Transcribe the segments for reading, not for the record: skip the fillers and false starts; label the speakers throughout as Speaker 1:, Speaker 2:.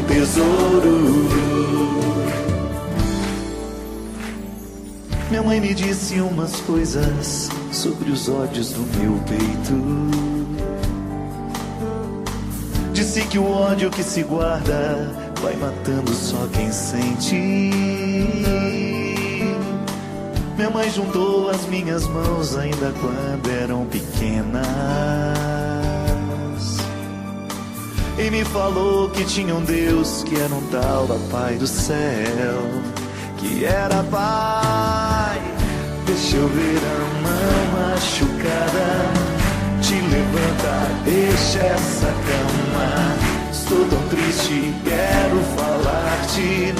Speaker 1: tesouro. Minha mãe me disse umas coisas sobre os ódios do meu peito. Disse que o ódio que se guarda vai matando só quem sente. Minha mãe juntou as minhas mãos ainda quando eram pequenas e me falou que tinha um Deus que era um tal Papai do céu, que era Pai. Deixa eu ver a mão machucada, te levanta, deixa essa cama. Estou tão triste, quero falar-te.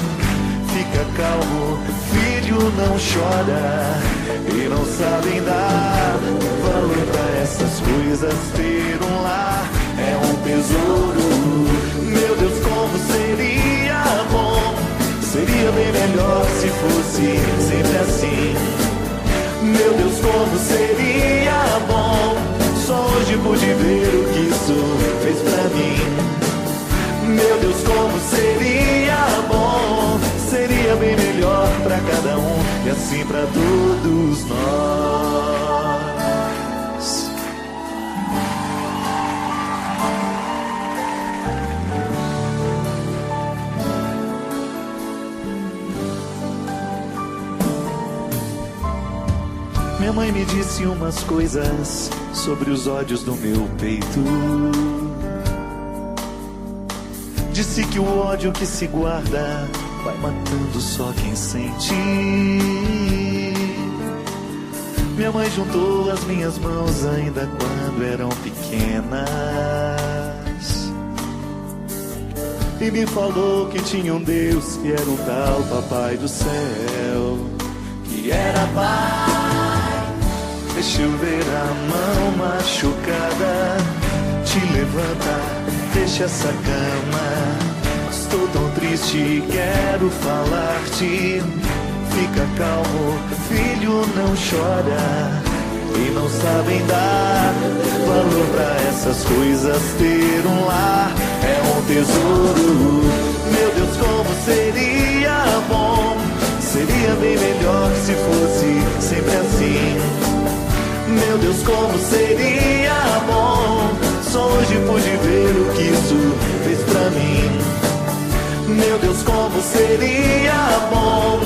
Speaker 1: Fica calmo, filho, não chora. E não sabem dar valor pra essas coisas. Ter um lar é um tesouro. Meu Deus, como seria bom. Seria bem melhor se fosse sempre assim. Meu Deus, como seria bom. Só hoje pude ver o que isso fez pra mim. Meu Deus, como seria bom. Seria bem melhor pra cada um e assim pra todos nós. Minha mãe me disse umas coisas sobre os ódios do meu peito. Disse que o ódio que se guarda vai matando só quem sente. Minha mãe juntou as minhas mãos ainda quando eram pequenas e me falou que tinha um Deus que era um tal Papai do céu, que era Pai. Deixa eu ver a mão machucada, te levanta, deixa essa cama. Estou tão triste, quero falar-te. Fica calmo, filho, não chora. E não sabem dar valor pra essas coisas. Ter um lar é um tesouro. Meu Deus, como seria bom. Seria bem melhor se fosse sempre assim. Meu Deus, como seria bom. Só hoje pude ver o que isso fez pra mim. Meu Deus, como seria bom.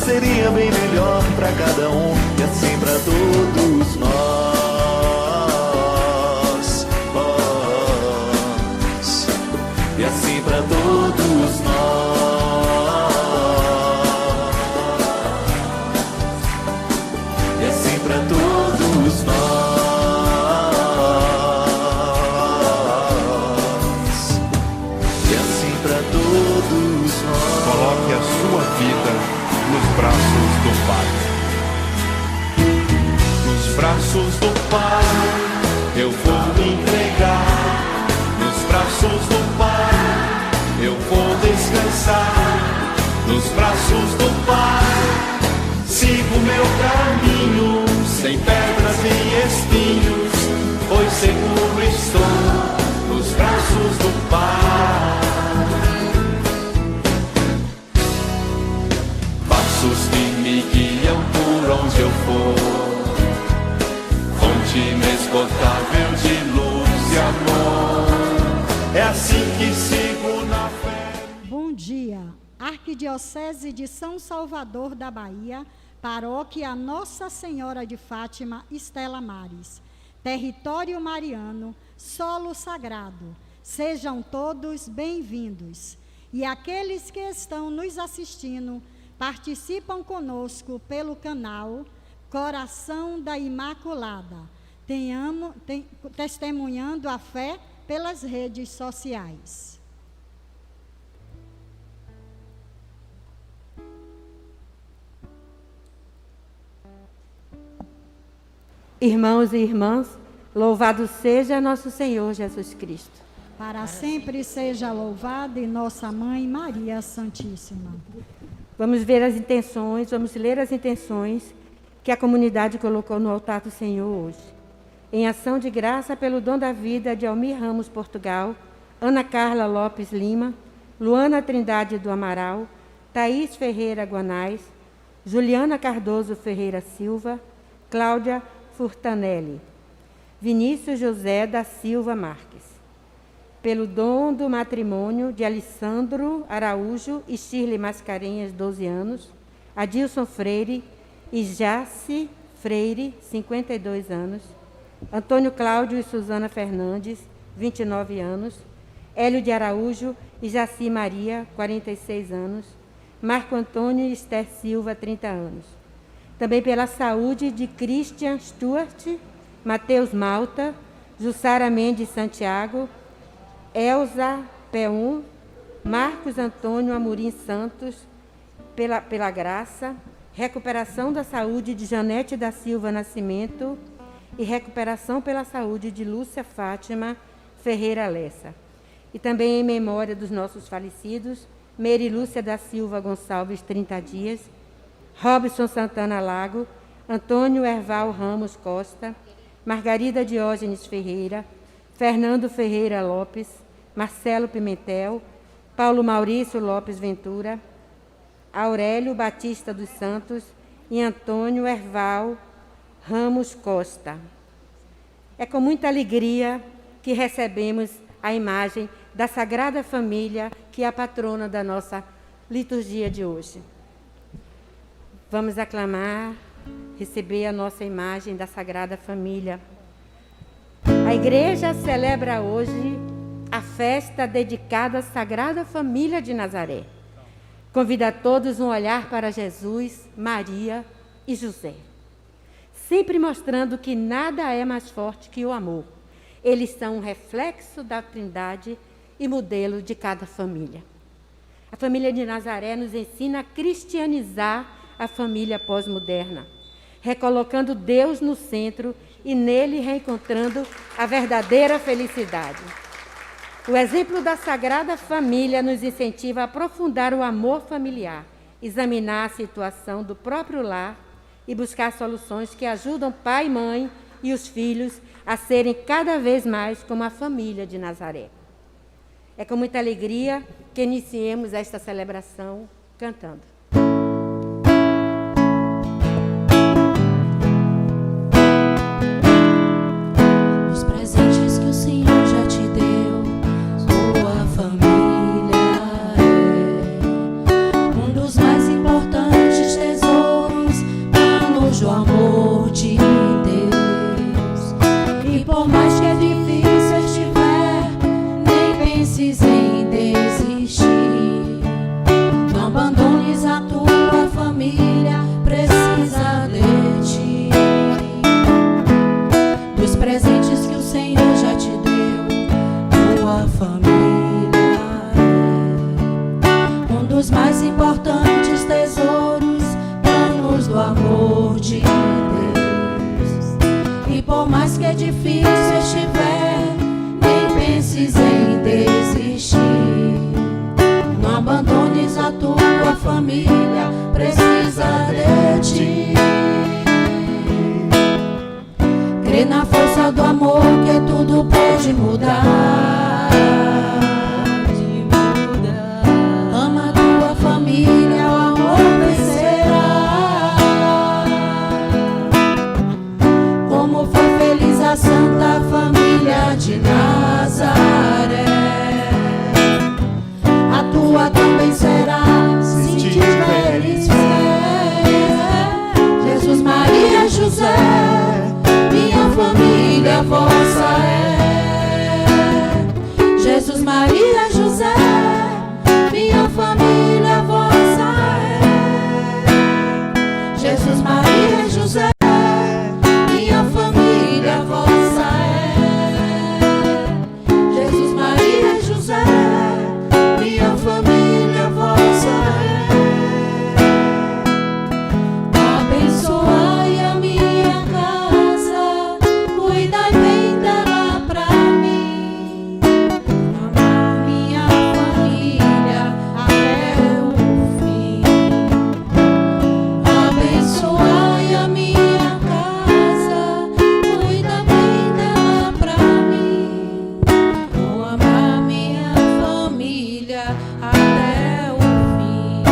Speaker 1: Seria bem melhor pra cada um e assim pra todos nós. E assim pra todos nós. E assim pra todos nós.
Speaker 2: Coloque a sua vida nos braços do Pai.
Speaker 1: Nos braços do Pai eu vou me entregar. Nos braços do Pai eu vou descansar. Nos braços do Pai sigo meu caminho, sem pedras nem espinhos, pois seguro estou nos braços do Pai. Passos que me guiam por onde eu for, fonte inesgotável de luz e amor. É assim que sigo na fé.
Speaker 3: Bom dia, Arquidiocese de São Salvador da Bahia, Paróquia Nossa Senhora de Fátima, Estela Maris, território mariano, solo sagrado. Sejam todos bem-vindos. E aqueles que estão nos assistindo, participam conosco pelo canal Coração da Imaculada, testemunhando a fé pelas redes sociais.
Speaker 4: Irmãos e irmãs, louvado seja nosso Senhor Jesus Cristo.
Speaker 3: Para sempre seja louvada e nossa Mãe Maria Santíssima.
Speaker 4: Vamos ver as intenções, vamos ler as intenções que a comunidade colocou no altar do Senhor hoje. Em ação de graça pelo dom da vida de Almir Ramos Portugal, Ana Carla Lopes Lima, Luana Trindade do Amaral, Thaís Ferreira Guanais, Juliana Cardoso Ferreira Silva, Cláudia Furtanelli, Vinícius José da Silva Marques. Pelo dom do matrimônio de Alessandro Araújo e Shirley Mascarenhas, 12 anos, Adilson Freire e Jace Freire, 52 anos, Antônio Cláudio e Suzana Fernandes, 29 anos, Hélio de Araújo e Jaci Maria, 46 anos, Marco Antônio e Esther Silva, 30 anos. Também pela saúde de Christian Stuart, Matheus Malta, Jussara Mendes Santiago, Elza P1, Marcos Antônio Amorim Santos, pela graça, recuperação da saúde de Janete da Silva Nascimento e recuperação pela saúde de Lúcia Fátima Ferreira Lessa. E também em memória dos nossos falecidos, Mary Lúcia da Silva Gonçalves, 30 dias, Robson Santana Lago, Antônio Erval Ramos Costa, Margarida Diógenes Ferreira, Fernando Ferreira Lopes, Marcelo Pimentel, Paulo Maurício Lopes Ventura, Aurélio Batista dos Santos e Antônio Erval Ramos Costa. É com muita alegria que recebemos a imagem da Sagrada Família, que é a patrona da nossa liturgia de hoje. Vamos aclamar, receber a nossa imagem da Sagrada Família. A igreja celebra hoje a festa dedicada à Sagrada Família de Nazaré. Convida a todos um olhar para Jesus, Maria e José, sempre mostrando que nada é mais forte que o amor. Eles são um reflexo da Trindade e modelo de cada família. A família de Nazaré nos ensina a cristianizar a família pós-moderna, recolocando Deus no centro e nele reencontrando a verdadeira felicidade. O exemplo da Sagrada Família nos incentiva a aprofundar o amor familiar, examinar a situação do próprio lar e buscar soluções que ajudam pai e mãe e os filhos a serem cada vez mais como a família de Nazaré. É com muita alegria que iniciemos esta celebração cantando.
Speaker 5: Os presentes que o Senhor já te deu, tua família é um dos mais importantes tesouros, planos do amor de Deus. E por mais que é difícil estiver, nem penses em desistir. Não abandones a tua família, precisa de ti. Dos presentes que o Senhor já te deu, tua família é um dos mais importantes tesouros, planos do amor de Deus. E por mais que é difícil estiver, nem penses em desistir. Não abandones a tua família, precisa de ti. Crê na força do amor, que tudo pode mudar. Ama a tua família, o amor vencerá. Como foi feliz a Santa Família de Nazaré, a tua também será, se tiveres fé. Jesus, Maria, José, minha família vossa é. Jesus, Maria, José, minha família vossa é. Jesus, Maria, José, minha família vossa é. Jesus, Maria, José, minha família vossa é. Abençoai a minha casa, cuidai bem da até o fim.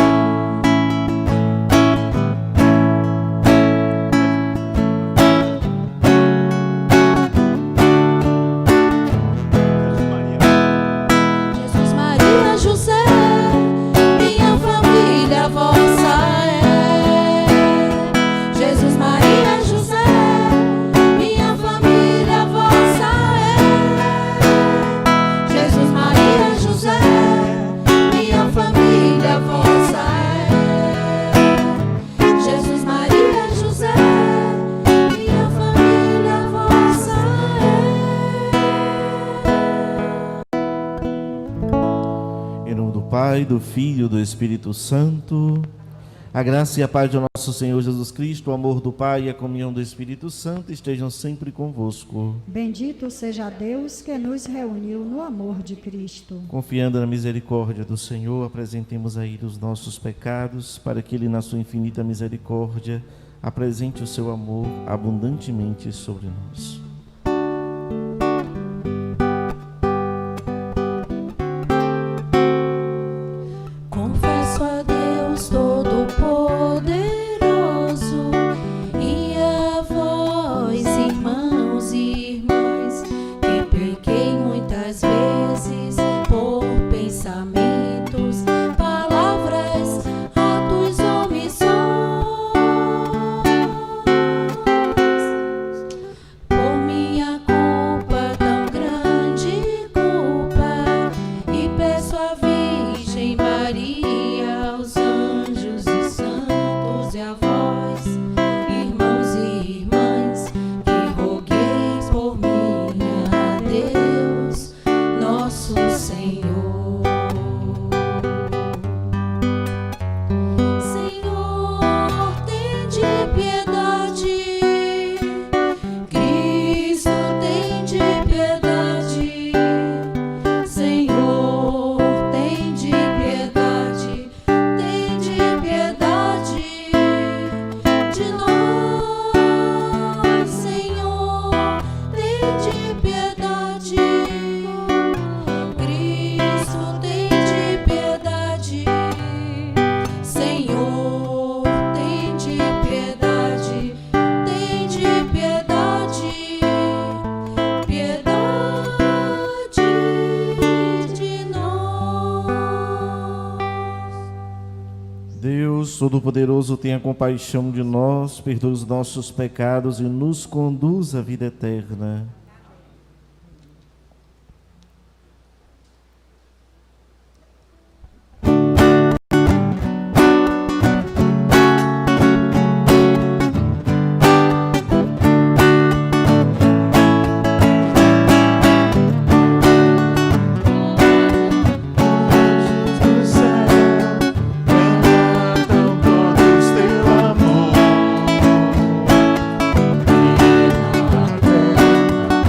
Speaker 5: Jesus, Maria, José, minha família vossa é. Jesus, Maria, José, minha família vossa é. Jesus, Maria, José, minha família vossa é. Jesus, Maria, José, minha família vossa é.
Speaker 6: Em nome do Pai, do Filho e do Espírito Santo. A graça e a paz do nosso Senhor Jesus Cristo, o amor do Pai e a comunhão do Espírito Santo estejam sempre convosco.
Speaker 3: Bendito seja Deus que nos reuniu no amor de Cristo.
Speaker 6: Confiando na misericórdia do Senhor, apresentemos a Ele os nossos pecados, para que Ele, na sua infinita misericórdia, apresente o seu amor abundantemente sobre nós.
Speaker 5: Confesso a Deus Todo-Poderoso e a vós, irmãos e irmãs, que pequei muitas vezes por pensamentos, palavras, atos, omissões. Por minha culpa, tão grande culpa, e peço à Virgem Maria, aos anjos e santos e a vós, irmãos e irmãs, que rogueis por mim a Deus, nosso Senhor. Senhor, tende piedade. Cristo, tende piedade. Senhor, tende piedade. Tende piedade de nós. Senhor, tende piedade. Cristo, tende piedade. Senhor, tende piedade. Tende piedade. Piedade de nós.
Speaker 6: Deus Todo-Poderoso, tenha compaixão de nós, perdoe os nossos pecados e nos conduz à vida eterna.
Speaker 1: do céu, cantam todos teu amor. E na terra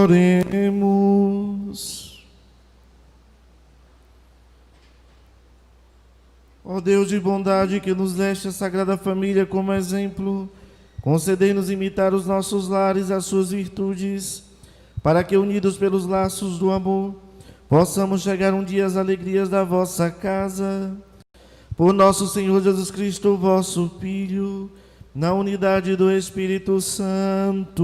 Speaker 6: Oremos. Ó Deus de bondade, que nos deste a Sagrada Família como exemplo, concedei-nos imitar os nossos lares, as suas virtudes, para que, unidos pelos laços do amor, possamos chegar um dia às alegrias da vossa casa. Por nosso Senhor Jesus Cristo, vosso Filho, na unidade do Espírito Santo.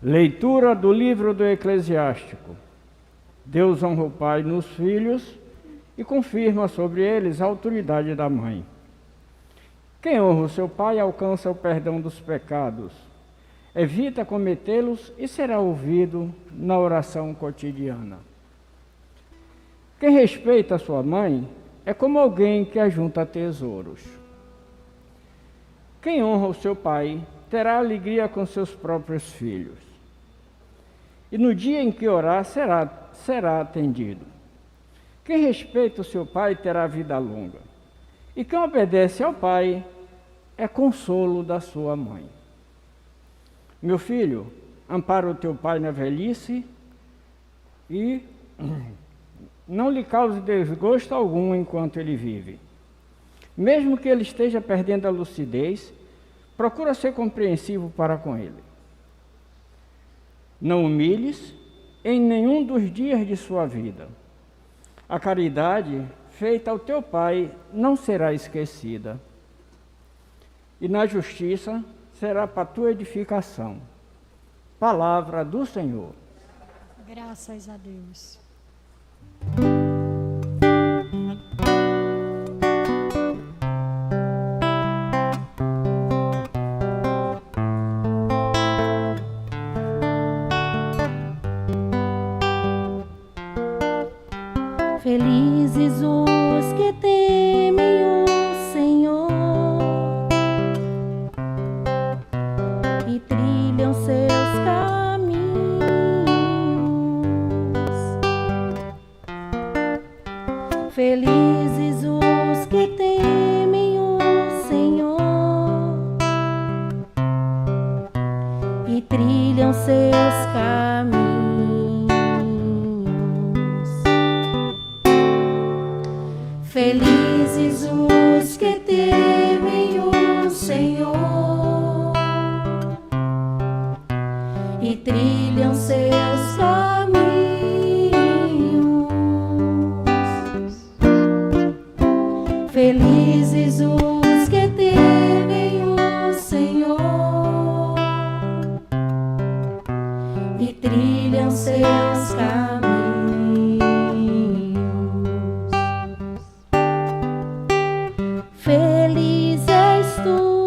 Speaker 7: Leitura do livro do Eclesiástico. Deus honra o pai nos filhos e confirma sobre eles a autoridade da mãe. Quem honra o seu pai alcança o perdão dos pecados, evita cometê-los e será ouvido na oração cotidiana. Quem respeita a sua mãe é como alguém que ajunta tesouros. Quem honra o seu pai terá alegria com seus próprios filhos. E no dia em que orar, será atendido. Quem respeita o seu pai terá vida longa. E quem obedece ao pai é consolo da sua mãe. Meu filho, ampara o teu pai na velhice e não lhe cause desgosto algum enquanto ele vive. Mesmo que ele esteja perdendo a lucidez, procura ser compreensivo para com ele. Não humilhes em nenhum dos dias de sua vida. A caridade feita ao teu pai não será esquecida. E na justiça será para a tua edificação. Palavra do Senhor.
Speaker 3: Graças a Deus.
Speaker 5: Felizes os que temem o Senhor e trilham seus caminhos. Felizes os que temem o Senhor e trilham seus caminhos. Felizes os que temem o Senhor e trilham seus caminhos. Felizes os que temem o Senhor e trilham seus caminhos. Feliz és tu,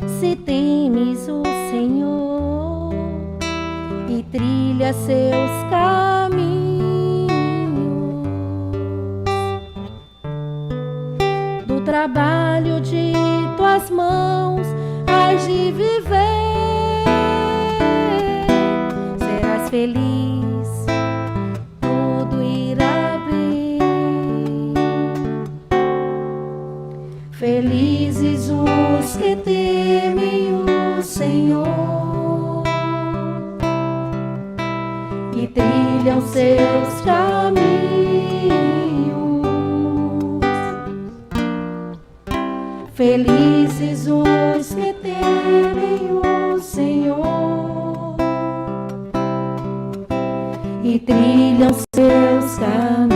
Speaker 5: se temes o Senhor e trilha seus caminhos. Do trabalho de tuas mãos hás de viver, serás feliz, tudo irá bem. Felizes os que temem o Senhor e trilham seus caminhos. Felizes os que temem o Senhor e trilham seus caminhos.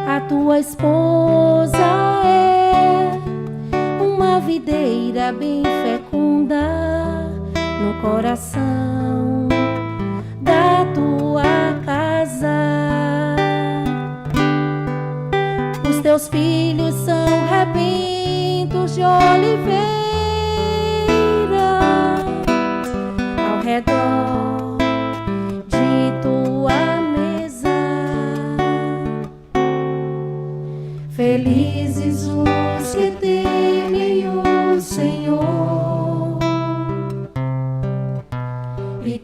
Speaker 5: A tua esposa é uma videira bem fecunda no coração da tua casa. Os teus filhos são rebentos de oliveira ao redor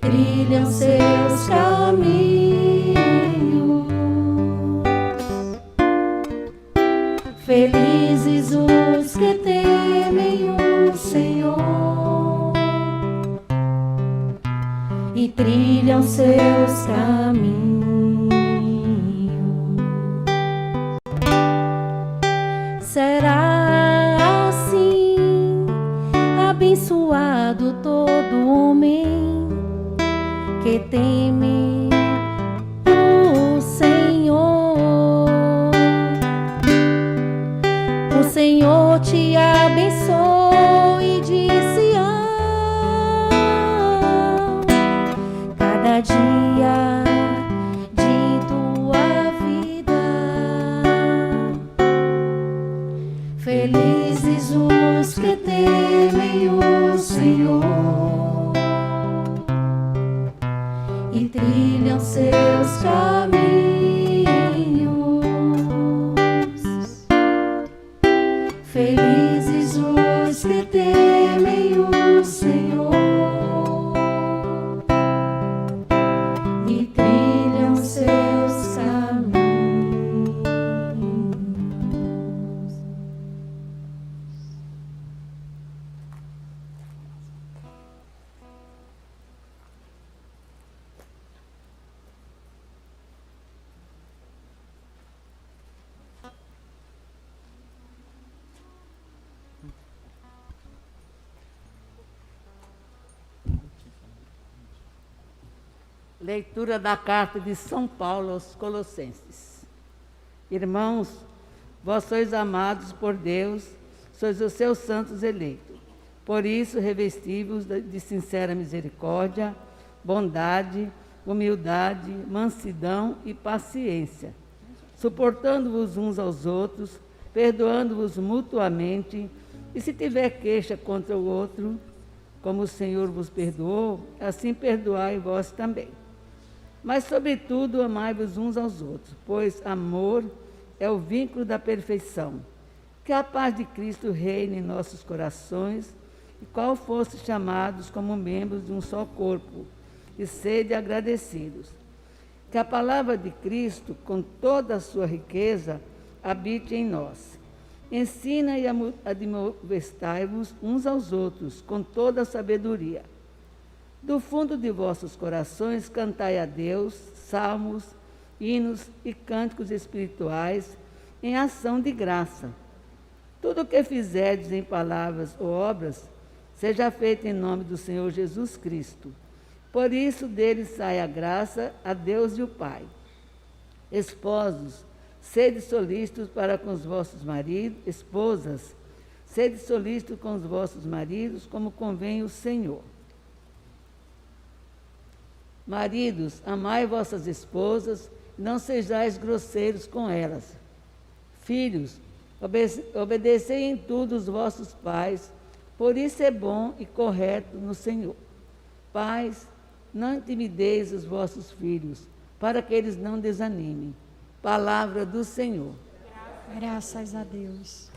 Speaker 5: trilham seus caminhos. Felizes os que temem o Senhor e trilham seus caminhos. Será assim abençoado todo homem que teme o Senhor. O Senhor te abençoe de Sião, cada dia de tua vida. Felizes os que temem o Senhor e trilham seus caminhos. Felizes os que temem o Senhor e trilham seus caminhos.
Speaker 8: Leitura da carta de São Paulo aos Colossenses. Irmãos, vós sois amados por Deus, sois os seus santos eleitos. Por isso, revesti-vos de sincera misericórdia, bondade, humildade, mansidão e paciência, suportando-vos uns aos outros, perdoando-vos mutuamente, e se tiver queixa contra o outro, como o Senhor vos perdoou, assim perdoai vós também. Mas, sobretudo, amai-vos uns aos outros, pois amor é o vínculo da perfeição. Que a paz de Cristo reine em nossos corações, e qual fosse chamados como membros de um só corpo, e sede agradecidos. Que a palavra de Cristo, com toda a sua riqueza, habite em nós. Ensina e admoestai-vos uns aos outros, com toda a sabedoria. Do fundo de vossos corações cantai a Deus salmos, hinos e cânticos espirituais em ação de graça. Tudo o que fizerdes em palavras ou obras, seja feito em nome do Senhor Jesus Cristo. Por isso dele sai a graça a Deus e o Pai. Esposos, sede solícitos para com os vossos maridos, esposas, sede solícitos com os vossos maridos, como convém o Senhor. Maridos, amai vossas esposas, não sejais grosseiros com elas. Filhos, obedecei em tudo os vossos pais, por isso é bom e correto no Senhor. Pais, não intimideis os vossos filhos, para que eles não desanimem. Palavra do Senhor.
Speaker 3: Graças a Deus.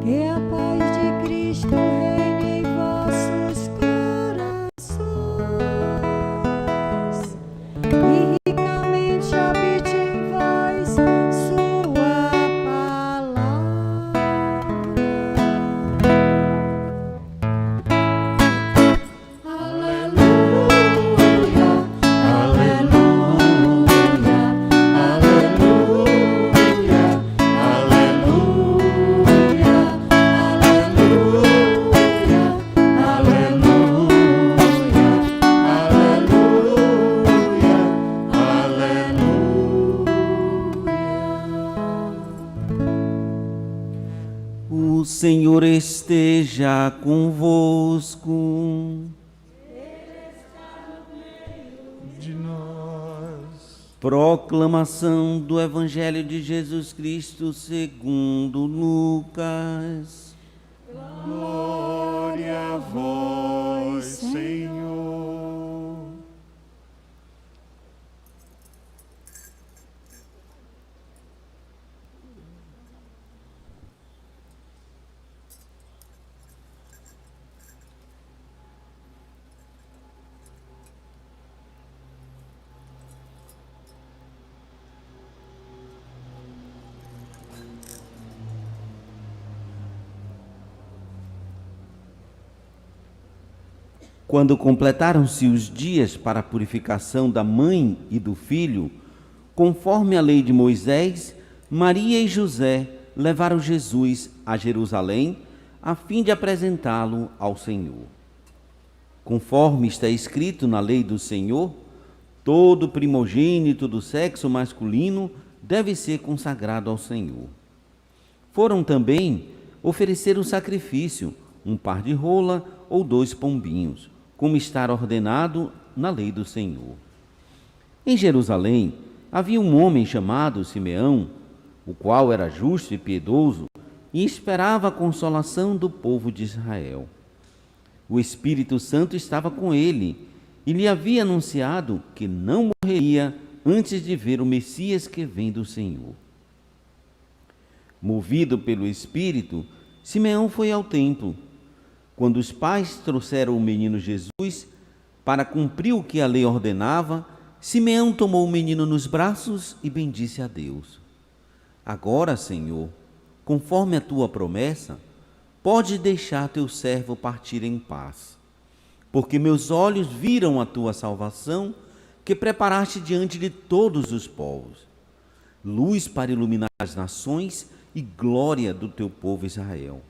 Speaker 3: Que a paz de Cristo reine em vossos corações e ricamente habite em vós sua palavra. Aleluia, aleluia, aleluia, aleluia.
Speaker 9: O Senhor esteja convosco.
Speaker 1: De nós.
Speaker 9: Proclamação do Evangelho de Jesus Cristo segundo Lucas.
Speaker 2: Glória a vós, Senhor.
Speaker 9: Quando completaram-se os dias para a purificação da mãe e do filho, conforme a lei de Moisés, Maria e José levaram Jesus a Jerusalém a fim de apresentá-lo ao Senhor. Conforme está escrito na lei do Senhor, todo primogênito do sexo masculino deve ser consagrado ao Senhor. Foram também oferecer o sacrifício, um par de rola ou 2 pombinhos, como está ordenado na lei do Senhor. Em Jerusalém havia um homem chamado Simeão, o qual era justo e piedoso e esperava a consolação do povo de Israel. O Espírito Santo estava com ele e lhe havia anunciado que não morreria antes de ver o Messias que vem do Senhor. Movido pelo Espírito, Simeão foi ao templo. Quando os pais trouxeram o menino Jesus para cumprir o que a lei ordenava, Simeão tomou o menino nos braços e bendisse a Deus. Agora, Senhor, conforme a tua promessa, pode deixar teu servo partir em paz, porque meus olhos viram a tua salvação, que preparaste diante de todos os povos, luz para iluminar as nações e glória do teu povo Israel.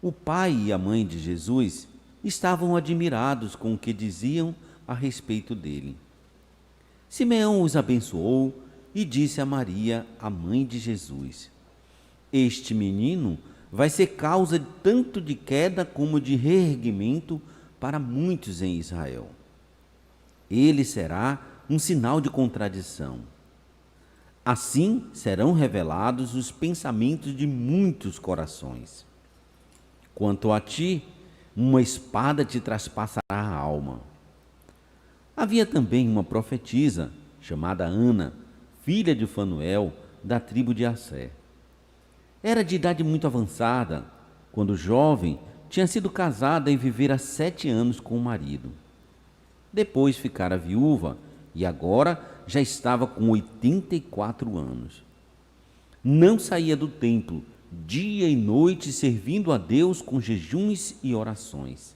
Speaker 9: O pai e a mãe de Jesus estavam admirados com o que diziam a respeito dele. Simeão os abençoou e disse a Maria, a mãe de Jesus: Este menino vai ser causa tanto de queda como de reerguimento para muitos em Israel. Ele será um sinal de contradição. Assim serão revelados os pensamentos de muitos corações. Quanto a ti, uma espada te traspassará a alma. Havia também uma profetisa, chamada Ana, filha de Fanuel, da tribo de Asser. Era de idade muito avançada, quando jovem, tinha sido casada e vivera 7 anos com o marido. Depois ficara viúva e agora já estava com 84 anos. Não saía do templo, dia e noite, servindo a Deus com jejuns e orações.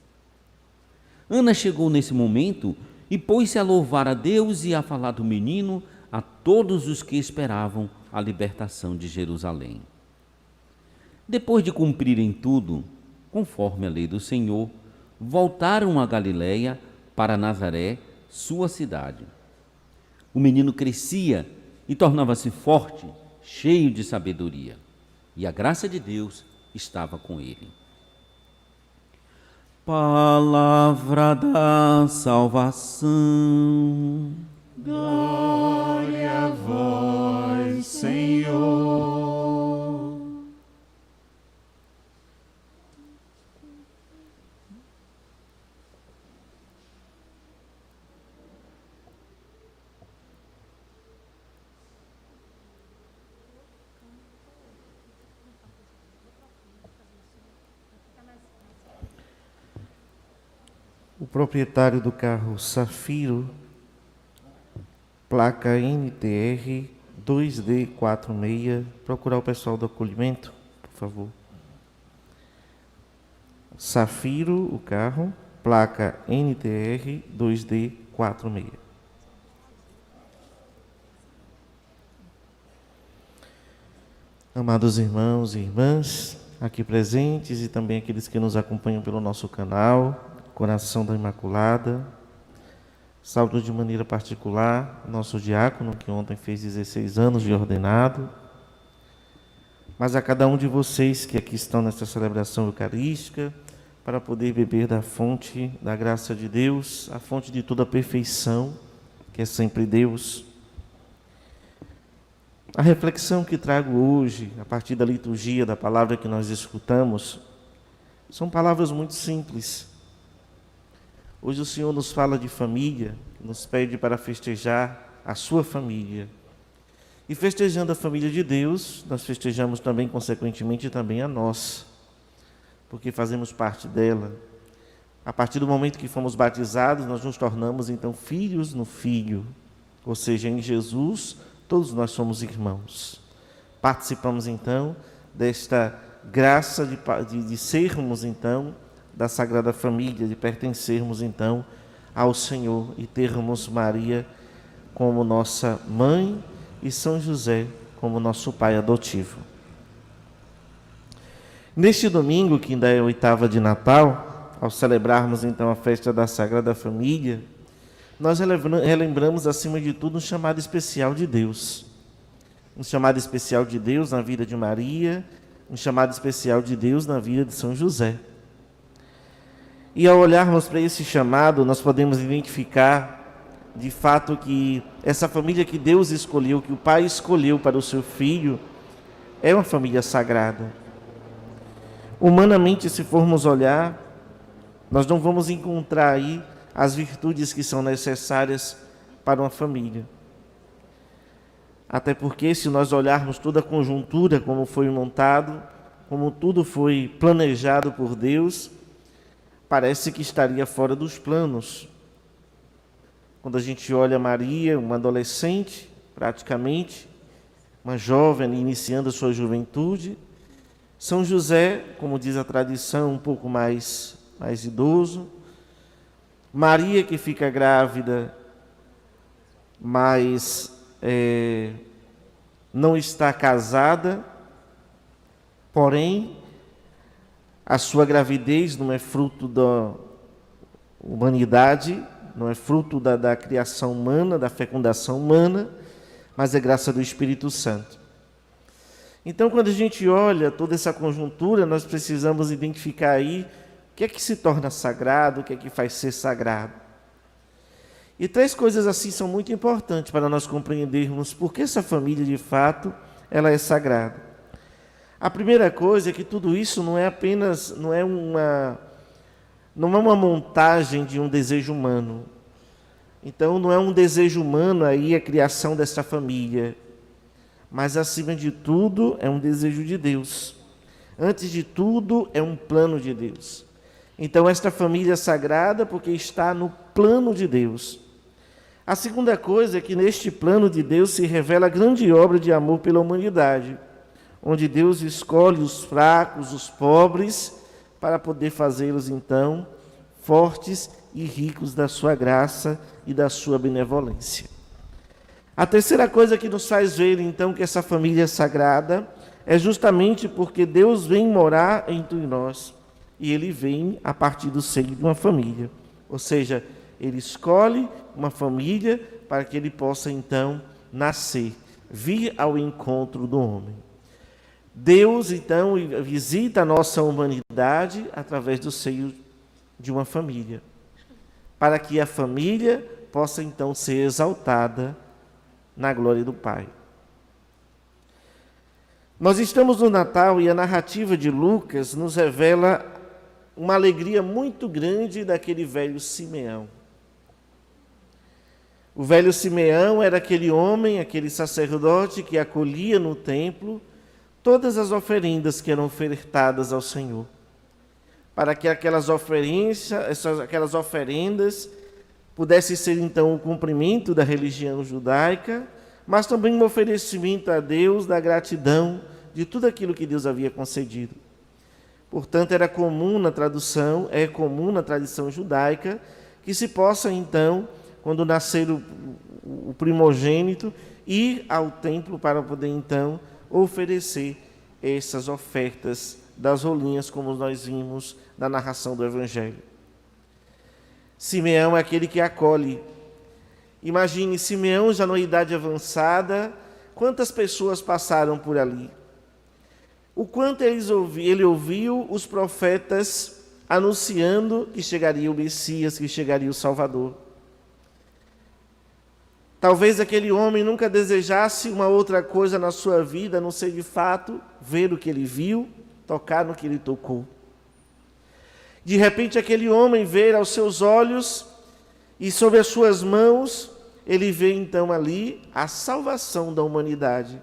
Speaker 9: Ana chegou nesse momento e pôs-se a louvar a Deus e a falar do menino a todos os que esperavam a libertação de Jerusalém. Depois de cumprirem tudo, conforme a lei do Senhor, voltaram a Galiléia para Nazaré, sua cidade. O menino crescia e tornava-se forte, cheio de sabedoria, e a graça de Deus estava com ele. Palavra da salvação.
Speaker 2: Glória a vós, Senhor.
Speaker 6: O proprietário do carro Safiro, placa NTR 2D46, procurar o pessoal do acolhimento, por favor. Safiro, o carro, placa NTR 2D46. Amados irmãos e irmãs, aqui presentes e também aqueles que nos acompanham pelo nosso canal, Coração da Imaculada, saúdo de maneira particular nosso diácono, que ontem fez 16 anos de ordenado, mas a cada um de vocês que aqui estão nesta celebração eucarística, para poder beber da fonte da graça de Deus, a fonte de toda a perfeição, que é sempre Deus. A reflexão que trago hoje, a partir da liturgia, da palavra que nós escutamos, são palavras muito simples. Hoje o Senhor nos fala de família, nos pede para festejar a sua família. E festejando a família de Deus, nós festejamos também, consequentemente, também a nossa, porque fazemos parte dela. A partir do momento que fomos batizados, nós nos tornamos, então, filhos no Filho. Ou seja, em Jesus, todos nós somos irmãos. Participamos, então, desta graça de sermos, então, da Sagrada Família, de pertencermos, então, ao Senhor e termos Maria como nossa mãe e São José como nosso pai adotivo. Neste domingo, que ainda é a 8ª de Natal, ao celebrarmos então a festa da Sagrada Família, nós relembramos, acima de tudo, um chamado especial de Deus. Um chamado especial de Deus na vida de Maria, um chamado especial de Deus na vida de São José. E ao olharmos para esse chamado, nós podemos identificar, de fato, que essa família que Deus escolheu, que o Pai escolheu para o seu Filho, é uma família sagrada. Humanamente, se formos olhar, nós não vamos encontrar aí as virtudes que são necessárias para uma família. Até porque, se nós olharmos toda a conjuntura, como foi montado, como tudo foi planejado por Deus, parece que estaria fora dos planos. Quando a gente olha Maria, uma adolescente, praticamente, uma jovem iniciando a sua juventude, São José, como diz a tradição, um pouco mais idoso, Maria que fica grávida, mas não está casada, porém, a sua gravidez não é fruto da humanidade, não é fruto da criação humana, da fecundação humana, mas é graça do Espírito Santo. Então, quando a gente olha toda essa conjuntura, nós precisamos identificar aí o que é que se torna sagrado, o que é que faz ser sagrado. E 3 coisas assim são muito importantes para nós compreendermos por que essa família, de fato, ela é sagrada. A primeira coisa é que tudo isso não é uma montagem de um desejo humano. Então, não é um desejo humano aí a criação dessa família, mas, acima de tudo, é um desejo de Deus. Antes de tudo, é um plano de Deus. Então, esta família é sagrada porque está no plano de Deus. A segunda coisa é que neste plano de Deus se revela a grande obra de amor pela humanidade, onde Deus escolhe os fracos, os pobres, para poder fazê-los, então, fortes e ricos da sua graça e da sua benevolência. A terceira coisa que nos faz ver, então, que essa família é sagrada é justamente porque Deus vem morar entre nós e Ele vem a partir do seio de uma família. Ou seja, Ele escolhe uma família para que Ele possa, então, nascer, vir ao encontro do homem. Deus, então, visita a nossa humanidade através do seio de uma família, para que a família possa, então, ser exaltada na glória do Pai. Nós estamos no Natal e a narrativa de Lucas nos revela uma alegria muito grande daquele velho Simeão. O velho Simeão era aquele homem, aquele sacerdote que acolhia no templo todas as oferendas que eram ofertadas ao Senhor, para que aquelas oferendas pudessem ser, então, o cumprimento da religião judaica, mas também um oferecimento a Deus da gratidão de tudo aquilo que Deus havia concedido. Portanto, é comum na tradição judaica, que se possa, então, quando nascer o primogênito, ir ao templo para poder, então, oferecer essas ofertas das rolinhas, como nós vimos na narração do Evangelho. Simeão é aquele que acolhe. Imagine, Simeão já na idade avançada, quantas pessoas passaram por ali? O quanto ele ouviu os profetas anunciando que chegaria o Messias, que chegaria o Salvador. Talvez aquele homem nunca desejasse uma outra coisa na sua vida, a não ser de fato ver o que ele viu, tocar no que ele tocou. De repente aquele homem vê aos seus olhos e sobre as suas mãos, ele vê então ali a salvação da humanidade.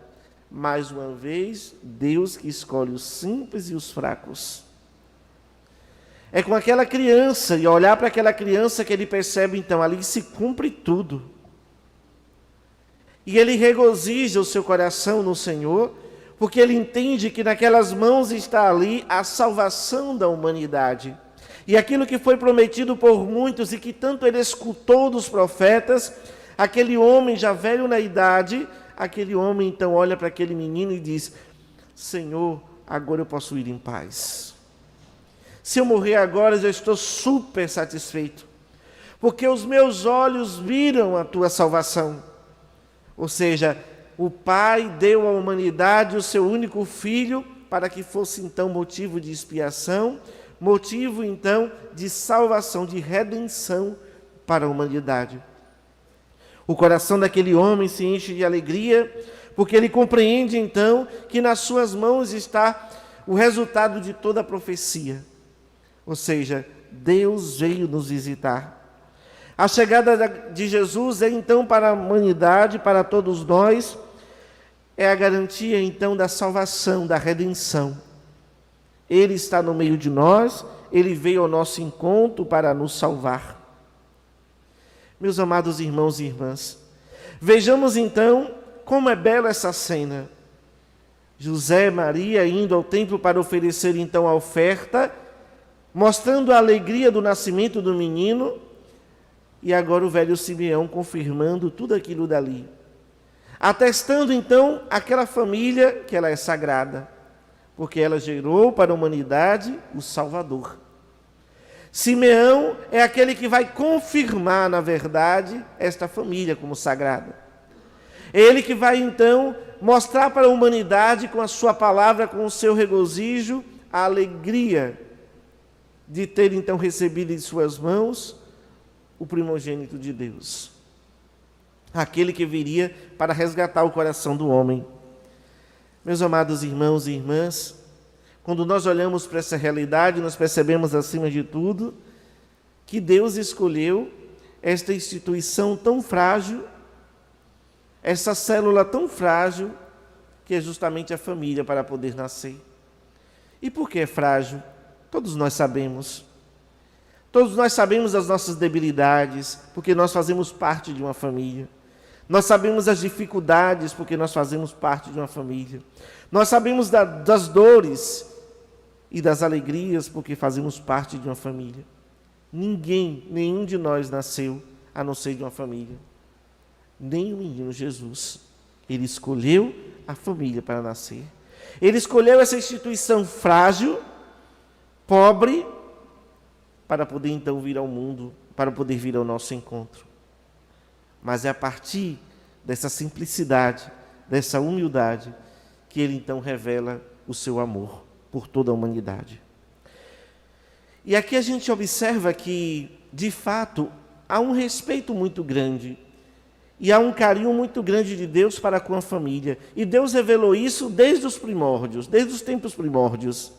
Speaker 6: Mais uma vez, Deus que escolhe os simples e os fracos. É com aquela criança, e olhar para aquela criança que ele percebe então, ali se cumpre tudo. E ele regozija o seu coração no Senhor, porque ele entende que naquelas mãos está ali a salvação da humanidade. E aquilo que foi prometido por muitos e que tanto ele escutou dos profetas, aquele homem já velho na idade, aquele homem então olha para aquele menino e diz: Senhor, agora eu posso ir em paz. Se eu morrer agora, eu já estou super satisfeito, porque os meus olhos viram a tua salvação. Ou seja, o Pai deu à humanidade o seu único filho para que fosse então motivo de expiação, motivo então de salvação, de redenção para a humanidade. O coração daquele homem se enche de alegria, porque ele compreende então que nas suas mãos está o resultado de toda a profecia. Ou seja, Deus veio nos visitar. A chegada de Jesus é então para a humanidade, para todos nós, é a garantia então da salvação, da redenção. Ele está no meio de nós, ele veio ao nosso encontro para nos salvar. Meus amados irmãos e irmãs, vejamos então como é bela essa cena. José e Maria indo ao templo para oferecer então a oferta, mostrando a alegria do nascimento do menino, e agora o velho Simeão confirmando tudo aquilo dali. Atestando então aquela família que ela é sagrada, porque ela gerou para a humanidade o Salvador. Simeão é aquele que vai confirmar, na verdade, esta família como sagrada. É ele que vai então mostrar para a humanidade com a sua palavra, com o seu regozijo, a alegria de ter então recebido em suas mãos o primogênito de Deus. Aquele que viria para resgatar o coração do homem. Meus amados irmãos e irmãs, quando nós olhamos para essa realidade, nós percebemos, acima de tudo, que Deus escolheu esta instituição tão frágil, essa célula tão frágil, que é justamente a família, para poder nascer. E por que é frágil? Todos nós sabemos. Todos nós sabemos das nossas debilidades, porque nós fazemos parte de uma família. Nós sabemos das dificuldades, porque nós fazemos parte de uma família. Nós sabemos das dores e das alegrias, porque fazemos parte de uma família. Nenhum de nós nasceu a não ser de uma família. Nem o menino Jesus. Ele escolheu a família para nascer. Ele escolheu essa instituição frágil, pobre, para poder então vir ao mundo, para poder vir ao nosso encontro. Mas é a partir dessa simplicidade, dessa humildade, que ele então revela o seu amor por toda a humanidade. E aqui a gente observa que, de fato, há um respeito muito grande e há um carinho muito grande de Deus para com a família. E Deus revelou isso desde os primórdios, desde os tempos primórdios.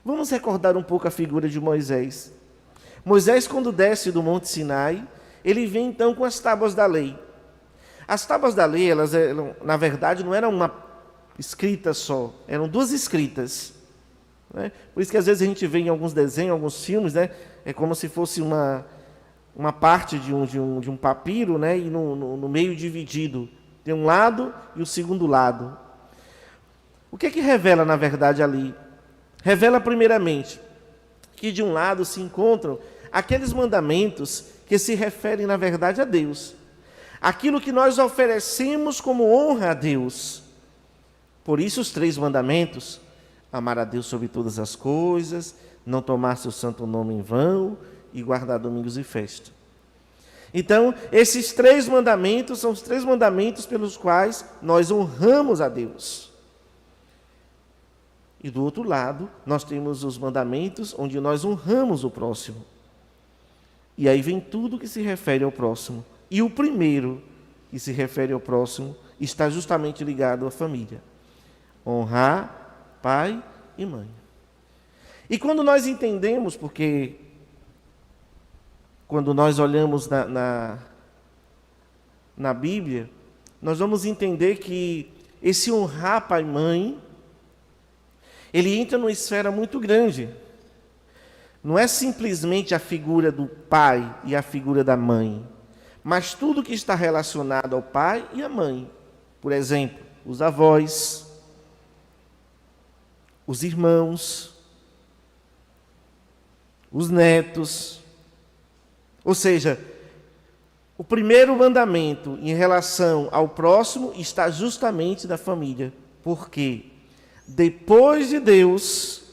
Speaker 6: Vamos recordar um pouco a figura de Moisés. Moisés, quando desce do Monte Sinai, ele vem então com as tábuas da lei. As tábuas da lei, elas na verdade não eram uma escrita só, eram duas escritas. Né? Por isso que às vezes a gente vê em alguns desenhos, alguns filmes, né? É como se fosse uma parte de um papiro, né? E no meio dividido. Tem um lado e o segundo lado. O que revela na verdade ali? Revela primeiramente que de um lado se encontram aqueles mandamentos que se referem na verdade a Deus. Aquilo que nós oferecemos como honra a Deus. Por isso os 3 mandamentos: amar a Deus sobre todas as coisas, não tomar seu santo nome em vão e guardar domingos e festa. Então, esses 3 mandamentos são os 3 mandamentos pelos quais nós honramos a Deus. E do outro lado, nós temos os mandamentos onde nós honramos o próximo. E aí vem tudo que se refere ao próximo. E o primeiro que se refere ao próximo está justamente ligado à família. Honrar pai e mãe. E quando nós entendemos, porque quando nós olhamos na Bíblia, nós vamos entender que esse honrar pai e mãe, ele entra numa esfera muito grande. Não é simplesmente a figura do pai e a figura da mãe, mas tudo que está relacionado ao pai e à mãe. Por exemplo, os avós, os irmãos, os netos. Ou seja, o primeiro mandamento em relação ao próximo está justamente da família. Porque depois de Deus,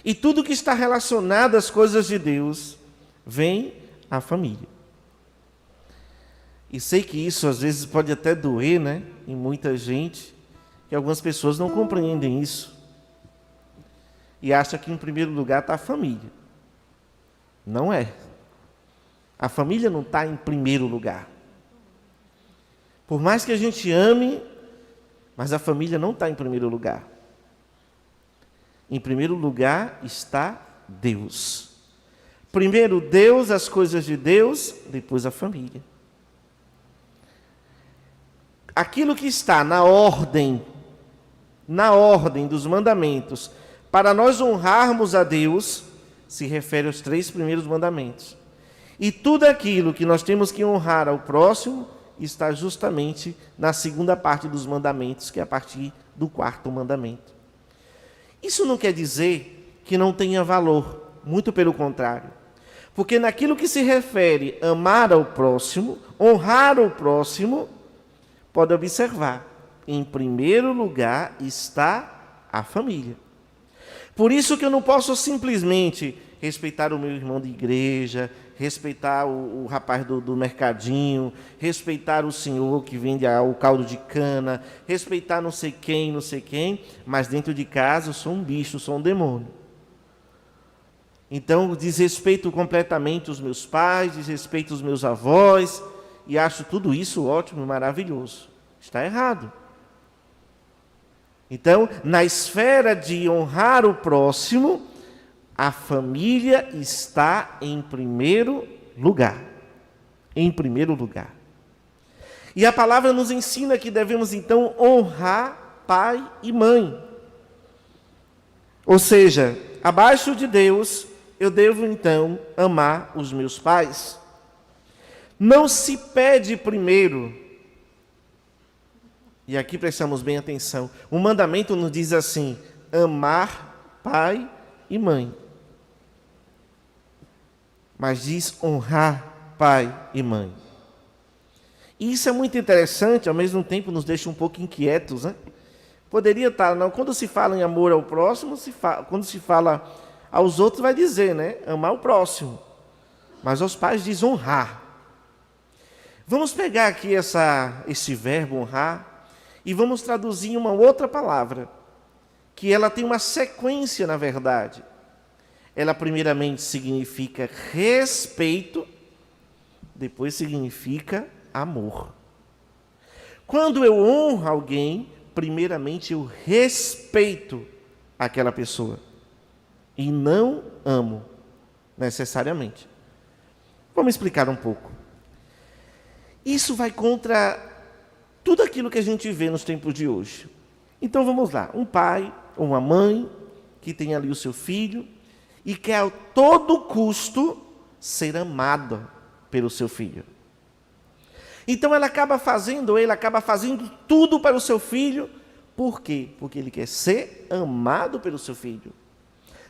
Speaker 6: e tudo que está relacionado às coisas de Deus, vem a família. E sei que isso às vezes pode até doer, né, em muita gente, que algumas pessoas não compreendem isso. E acham que em primeiro lugar está a família. Não é. A família não está em primeiro lugar. Por mais que a gente ame, mas a família não está em primeiro lugar. Em primeiro lugar está Deus. Primeiro Deus, as coisas de Deus, depois a família. Aquilo que está na ordem dos mandamentos, para nós honrarmos a Deus, se refere aos 3 primeiros mandamentos. E tudo aquilo que nós temos que honrar ao próximo, está justamente na segunda parte dos mandamentos, que é a partir do 4º mandamento. Isso não quer dizer que não tenha valor, muito pelo contrário. Porque naquilo que se refere a amar ao próximo, honrar o próximo, pode observar, em primeiro lugar está a família. Por isso que eu não posso simplesmente respeitar o meu irmão de igreja, respeitar o rapaz do mercadinho, respeitar o senhor que vende o caldo de cana, respeitar não sei quem, mas dentro de casa eu sou um bicho, sou um demônio. Então, desrespeito completamente os meus pais, desrespeito os meus avós, e acho tudo isso ótimo e maravilhoso. Está errado. Então, na esfera de honrar o próximo, a família está em primeiro lugar. Em primeiro lugar. E a palavra nos ensina que devemos, então, honrar pai e mãe. Ou seja, abaixo de Deus, eu devo, então, amar os meus pais. Não se pede primeiro, e aqui prestamos bem atenção, o mandamento nos diz assim, amar pai e mãe. Mas diz honrar pai e mãe. E isso é muito interessante, ao mesmo tempo nos deixa um pouco inquietos, né? Poderia estar, não, quando se fala em amor ao próximo, quando se fala aos outros, vai dizer, né? Amar o próximo. Mas aos pais diz honrar. Vamos pegar aqui esse verbo honrar e vamos traduzir em uma outra palavra, que ela tem uma sequência, na verdade. Ela primeiramente significa respeito, depois significa amor. Quando eu honro alguém, primeiramente eu respeito aquela pessoa e não amo necessariamente. Vamos explicar um pouco. Isso vai contra tudo aquilo que a gente vê nos tempos de hoje. Então vamos lá, um pai ou uma mãe que tem ali o seu filho e quer a todo custo ser amado pelo seu filho. Então ele acaba fazendo tudo para o seu filho. Por quê? Porque ele quer ser amado pelo seu filho.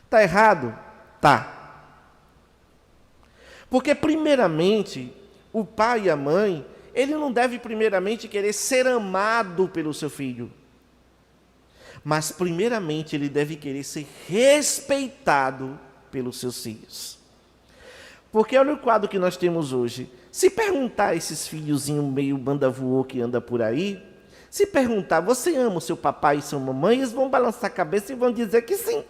Speaker 6: Está errado? Tá. Porque primeiramente, o pai e a mãe, ele não deve primeiramente querer ser amado pelo seu filho. Mas primeiramente ele deve querer ser respeitado pelos seus filhos. Porque olha o quadro que nós temos hoje. Se perguntar a esses filhozinhos meio banda voou que anda por aí, se perguntar, você ama o seu papai e sua mamãe? Eles vão balançar a cabeça e vão dizer que sim.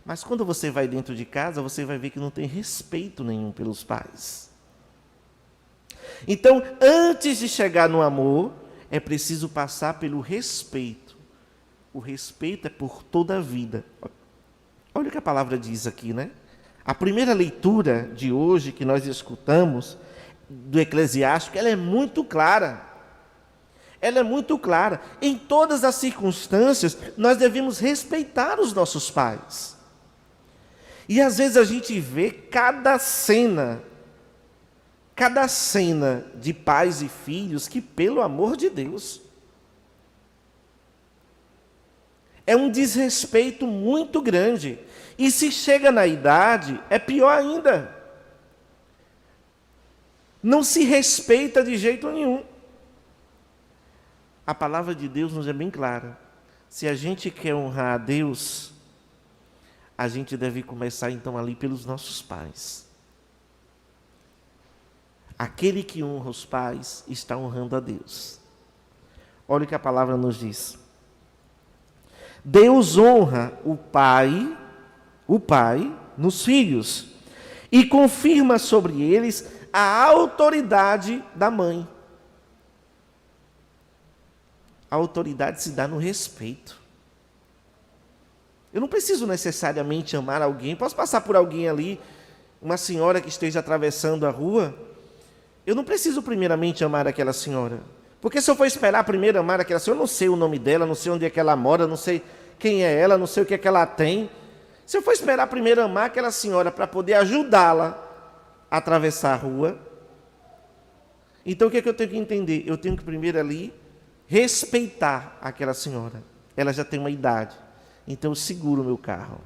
Speaker 6: Mas quando você vai dentro de casa, você vai ver que não tem respeito nenhum pelos pais. Então, antes de chegar no amor, é preciso passar pelo respeito. O respeito é por toda a vida. Olha o que a palavra diz aqui, né? A primeira leitura de hoje que nós escutamos do Eclesiástico, ela é muito clara. Ela é muito clara. Em todas as circunstâncias, nós devemos respeitar os nossos pais. E às vezes a gente vê cada cena de pais e filhos que, pelo amor de Deus, é um desrespeito muito grande. E se chega na idade, é pior ainda. Não se respeita de jeito nenhum. A palavra de Deus nos é bem clara. Se a gente quer honrar a Deus, a gente deve começar então ali pelos nossos pais. Aquele que honra os pais está honrando a Deus. Olha o que a palavra nos diz. Deus honra o pai nos filhos e confirma sobre eles a autoridade da mãe. A autoridade se dá no respeito. Eu não preciso necessariamente amar alguém. Posso passar por alguém ali, uma senhora que esteja atravessando a rua. Eu não preciso primeiramente amar aquela senhora. Porque se eu for esperar primeiro amar aquela senhora, eu não sei o nome dela, não sei onde é que ela mora, não sei quem é ela, não sei o que é que ela tem. Se eu for esperar primeiro amar aquela senhora para poder ajudá-la a atravessar a rua, então o que é que eu tenho que entender? Eu tenho que primeiro ali respeitar aquela senhora. Ela já tem uma idade. Então eu seguro o meu carro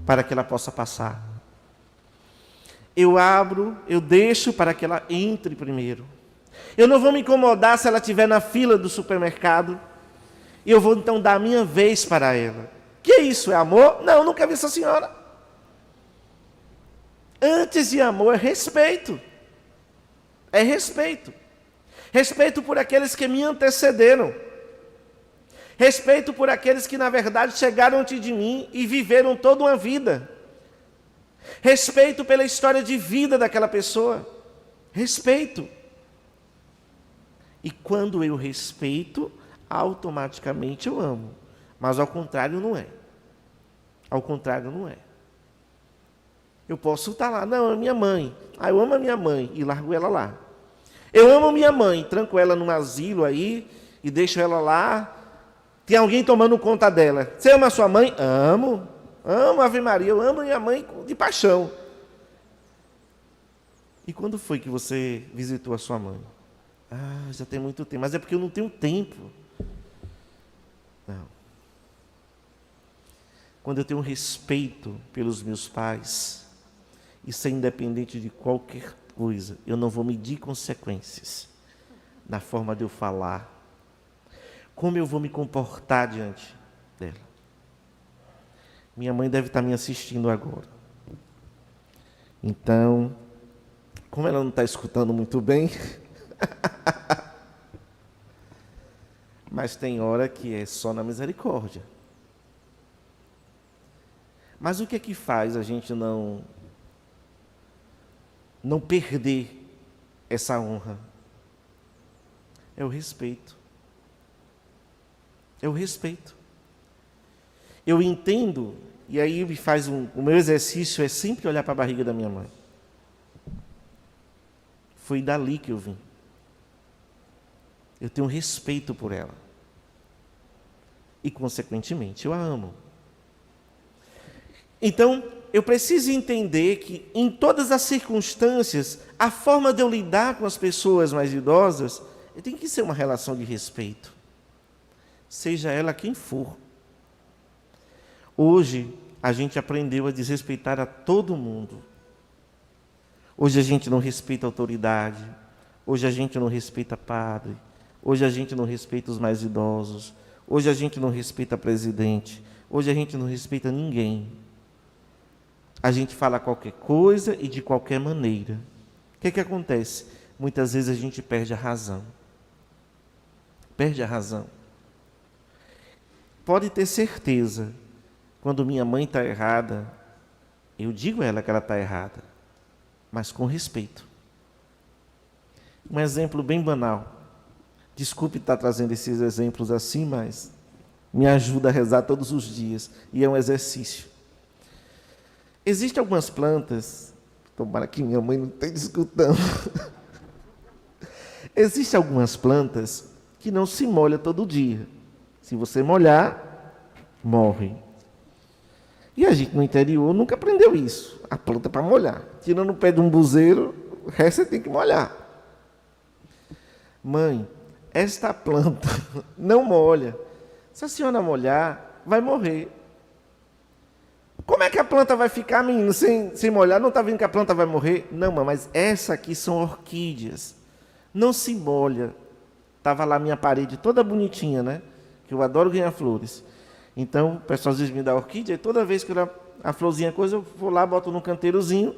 Speaker 6: para que ela possa passar. Eu abro, eu deixo para que ela entre primeiro. Eu não vou me incomodar se ela estiver na fila do supermercado. Eu vou então dar a minha vez para ela. Que isso, é amor? Não, nunca vi essa senhora. Antes de amor é respeito. É respeito. Respeito por aqueles que me antecederam. Respeito por aqueles que, na verdade, chegaram antes de mim e viveram toda uma vida. Respeito pela história de vida daquela pessoa. Respeito. E quando eu respeito, automaticamente eu amo. Mas ao contrário não é. Ao contrário não é. Eu posso estar lá, não, é minha mãe. Eu amo a minha mãe e largo ela lá. Eu amo minha mãe, tranco ela num asilo aí e deixo ela lá. Tem alguém tomando conta dela. Você ama a sua mãe? Amo. Amo a Ave Maria, eu amo minha mãe de paixão. E quando foi que você visitou a sua mãe? Já tem muito tempo. Mas é porque eu não tenho tempo. Não. Quando eu tenho respeito pelos meus pais, isso é independente de qualquer coisa, eu não vou medir consequências na forma de eu falar. Como eu vou me comportar diante dela? Minha mãe deve estar me assistindo agora. Então, como ela não está escutando muito bem, mas tem hora que é só na misericórdia. Mas o que é que faz a gente não perder essa honra? É o respeito. É o respeito. Eu entendo, e aí o meu exercício é sempre olhar para a barriga da minha mãe. Foi dali que eu vim. Eu tenho respeito por ela. E, consequentemente, eu a amo. Então, eu preciso entender que, em todas as circunstâncias, a forma de eu lidar com as pessoas mais idosas tem que ser uma relação de respeito. Seja ela quem for. Hoje, a gente aprendeu a desrespeitar a todo mundo. Hoje a gente não respeita a autoridade. Hoje a gente não respeita padre. Hoje a gente não respeita os mais idosos. Hoje a gente não respeita presidente. Hoje a gente não respeita ninguém. A gente fala qualquer coisa e de qualquer maneira. O que acontece? Muitas vezes a gente perde a razão. Perde a razão. Pode ter certeza, quando minha mãe está errada, eu digo a ela que ela está errada, mas com respeito. Um exemplo bem banal. Desculpe estar trazendo esses exemplos assim, mas me ajuda a rezar todos os dias. E é um exercício. Existem algumas plantas, tomara que minha mãe não esteja escutando. Existem algumas plantas que não se molham todo dia. Se você molhar, morre. E a gente no interior nunca aprendeu isso. A planta para molhar. Tirando o pé de um buzeiro, o resto você tem que molhar. Mãe, esta planta não molha. Se a senhora molhar, vai morrer. Como é que a planta vai ficar, menino, sem molhar? Não está vendo que a planta vai morrer? Não, mas essa aqui são orquídeas. Não se molha. Estava lá minha parede toda bonitinha, né? Que eu adoro ganhar flores. Então, o pessoal às vezes me dá orquídea, e toda vez que a florzinha coisa, eu vou lá, boto num canteirozinho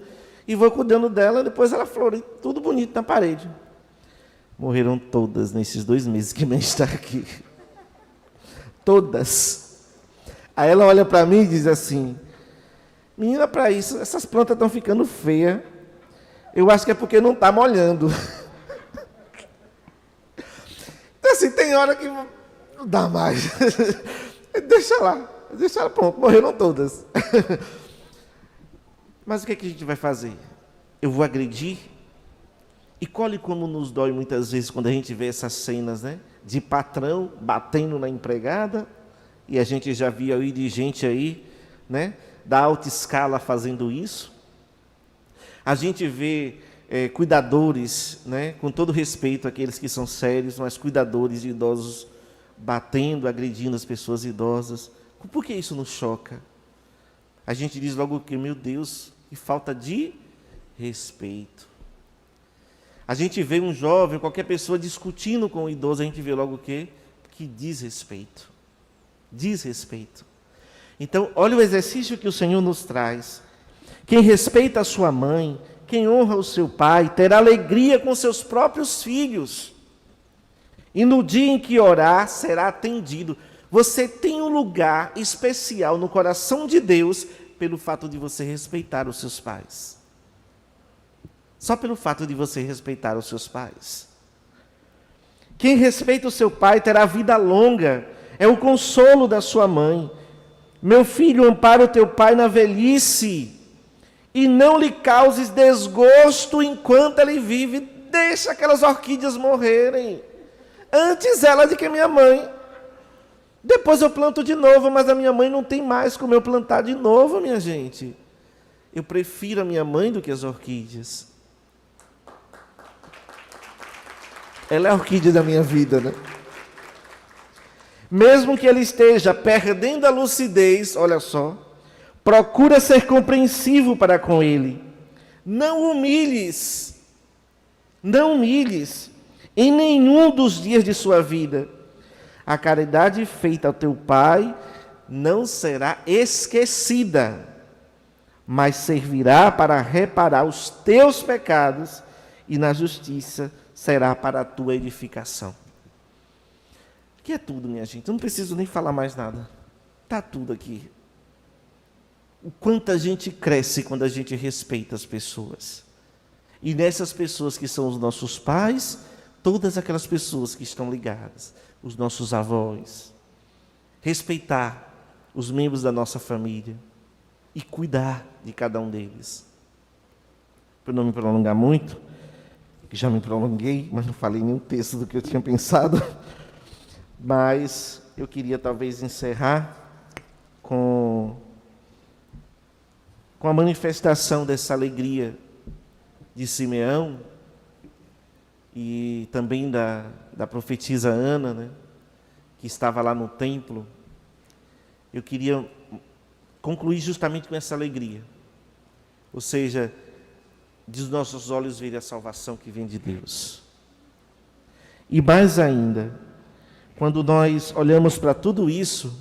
Speaker 6: e vou cuidando dela, depois ela flore, tudo bonito na parede. Morreram todas nesses 2 meses que mãe está aqui. Todas. Aí ela olha para mim e diz assim: menina, para isso, essas plantas estão ficando feias. Eu acho que é porque não está molhando. Então, assim, tem hora que não dá mais. Deixa lá, pronto, morreram todas. Mas o que é que a gente vai fazer? Eu vou agredir? E colhe como nos dói muitas vezes quando a gente vê essas cenas, né? De patrão batendo na empregada, e a gente já viu aí de gente aí, né? Da alta escala fazendo isso. A gente vê cuidadores, né? Com todo respeito àqueles que são sérios, mas cuidadores de idosos batendo, agredindo as pessoas idosas. Por que isso nos choca? A gente diz logo que, meu Deus, que falta de respeito. A gente vê um jovem, qualquer pessoa discutindo com o idoso, a gente vê logo o quê? Que desrespeito. Desrespeito. Então, olha o exercício que o Senhor nos traz. Quem respeita a sua mãe, quem honra o seu pai, terá alegria com seus próprios filhos. E no dia em que orar, será atendido. Você tem um lugar especial no coração de Deus pelo fato de você respeitar os seus pais. Só pelo fato de você respeitar os seus pais. Quem respeita o seu pai terá vida longa. É o consolo da sua mãe. Meu filho, ampara o teu pai na velhice e não lhe causes desgosto enquanto ele vive. Deixa aquelas orquídeas morrerem. Antes ela do que a minha mãe. Depois eu planto de novo, mas a minha mãe não tem mais como eu plantar de novo, minha gente. Eu prefiro a minha mãe do que as orquídeas. Ela é a orquídea da minha vida, né? Mesmo que ele esteja perdendo a lucidez, olha só, procura ser compreensivo para com ele. Não humilhes em nenhum dos dias de sua vida. A caridade feita ao teu pai não será esquecida, mas servirá para reparar os teus pecados e na justiça será para a tua edificação. Que é tudo, minha gente. Eu não preciso nem falar mais nada. Está tudo aqui. O quanto a gente cresce quando a gente respeita as pessoas. E nessas pessoas que são os nossos pais, todas aquelas pessoas que estão ligadas, os nossos avós. Respeitar os membros da nossa família e cuidar de cada um deles. Para não me prolongar muito, já me prolonguei, mas não falei nenhum texto do que eu tinha pensado. Mas eu queria talvez encerrar com a manifestação dessa alegria de Simeão e também da profetisa Ana, né, que estava lá no templo. Eu queria concluir justamente com essa alegria. Ou seja, dos nossos olhos verem a salvação que vem de Deus. E mais ainda, quando nós olhamos para tudo isso,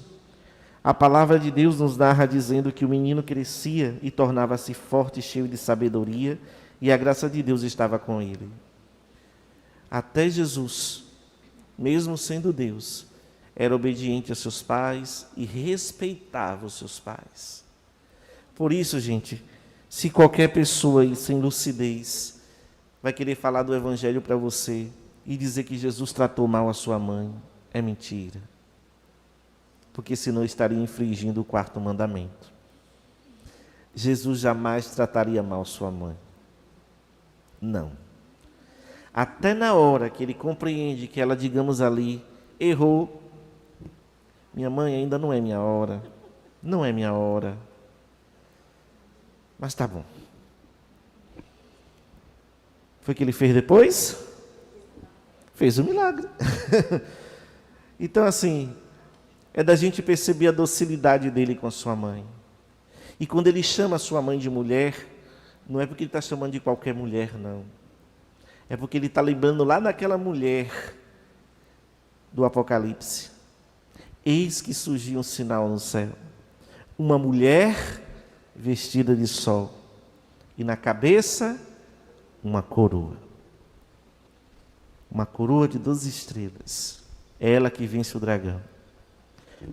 Speaker 6: a palavra de Deus nos narra dizendo que o menino crescia e tornava-se forte e cheio de sabedoria, e a graça de Deus estava com ele. Até Jesus, mesmo sendo Deus, era obediente a seus pais e respeitava os seus pais. Por isso, gente, se qualquer pessoa aí sem lucidez vai querer falar do Evangelho para você e dizer que Jesus tratou mal a sua mãe. É mentira. Porque senão estaria infringindo o 4º mandamento. Jesus jamais trataria mal sua mãe. Não. Até na hora que ele compreende que ela, digamos ali, errou. Minha mãe, ainda não é minha hora. Não é minha hora. Mas tá bom. Foi o que ele fez depois? Fez um milagre. Então, assim, é da gente perceber a docilidade dele com a sua mãe. E quando ele chama a sua mãe de mulher, não é porque ele está chamando de qualquer mulher, não. É porque ele está lembrando lá daquela mulher do Apocalipse. Eis que surgiu um sinal no céu. Uma mulher vestida de sol. E na cabeça, uma coroa. Uma coroa de 12 estrelas. É ela que vence o dragão.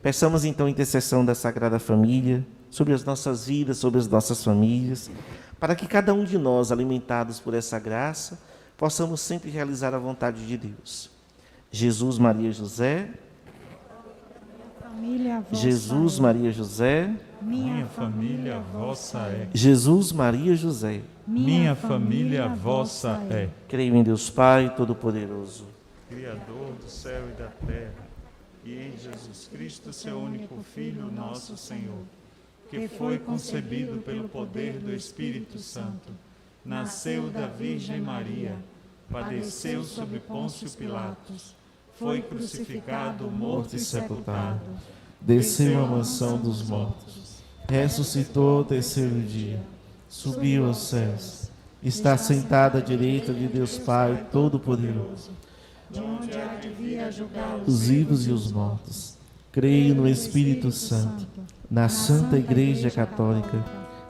Speaker 6: Peçamos então a intercessão da Sagrada Família sobre as nossas vidas, sobre as nossas famílias, para que cada um de nós, alimentados por essa graça, possamos sempre realizar a vontade de Deus. Jesus, Maria e José. Jesus, Maria e José.
Speaker 10: Minha família vossa é.
Speaker 6: Jesus, Maria e José.
Speaker 10: Minha família vossa é.
Speaker 6: Creio em Deus Pai Todo-Poderoso,
Speaker 10: Criador do céu e da terra, e em Jesus Cristo, seu único Filho, nosso Senhor, que foi concebido pelo poder do Espírito Santo, nasceu da Virgem Maria, padeceu sob Pôncio Pilatos, foi crucificado, morto e sepultado,
Speaker 6: desceu à mansão dos mortos, ressuscitou ao 3º dia, subiu aos céus, está sentado à direita de Deus Pai Todo-Poderoso,
Speaker 10: de onde há de vir a julgar
Speaker 6: os vivos e os mortos. Creio no Espírito Santo, na Santa Igreja Católica,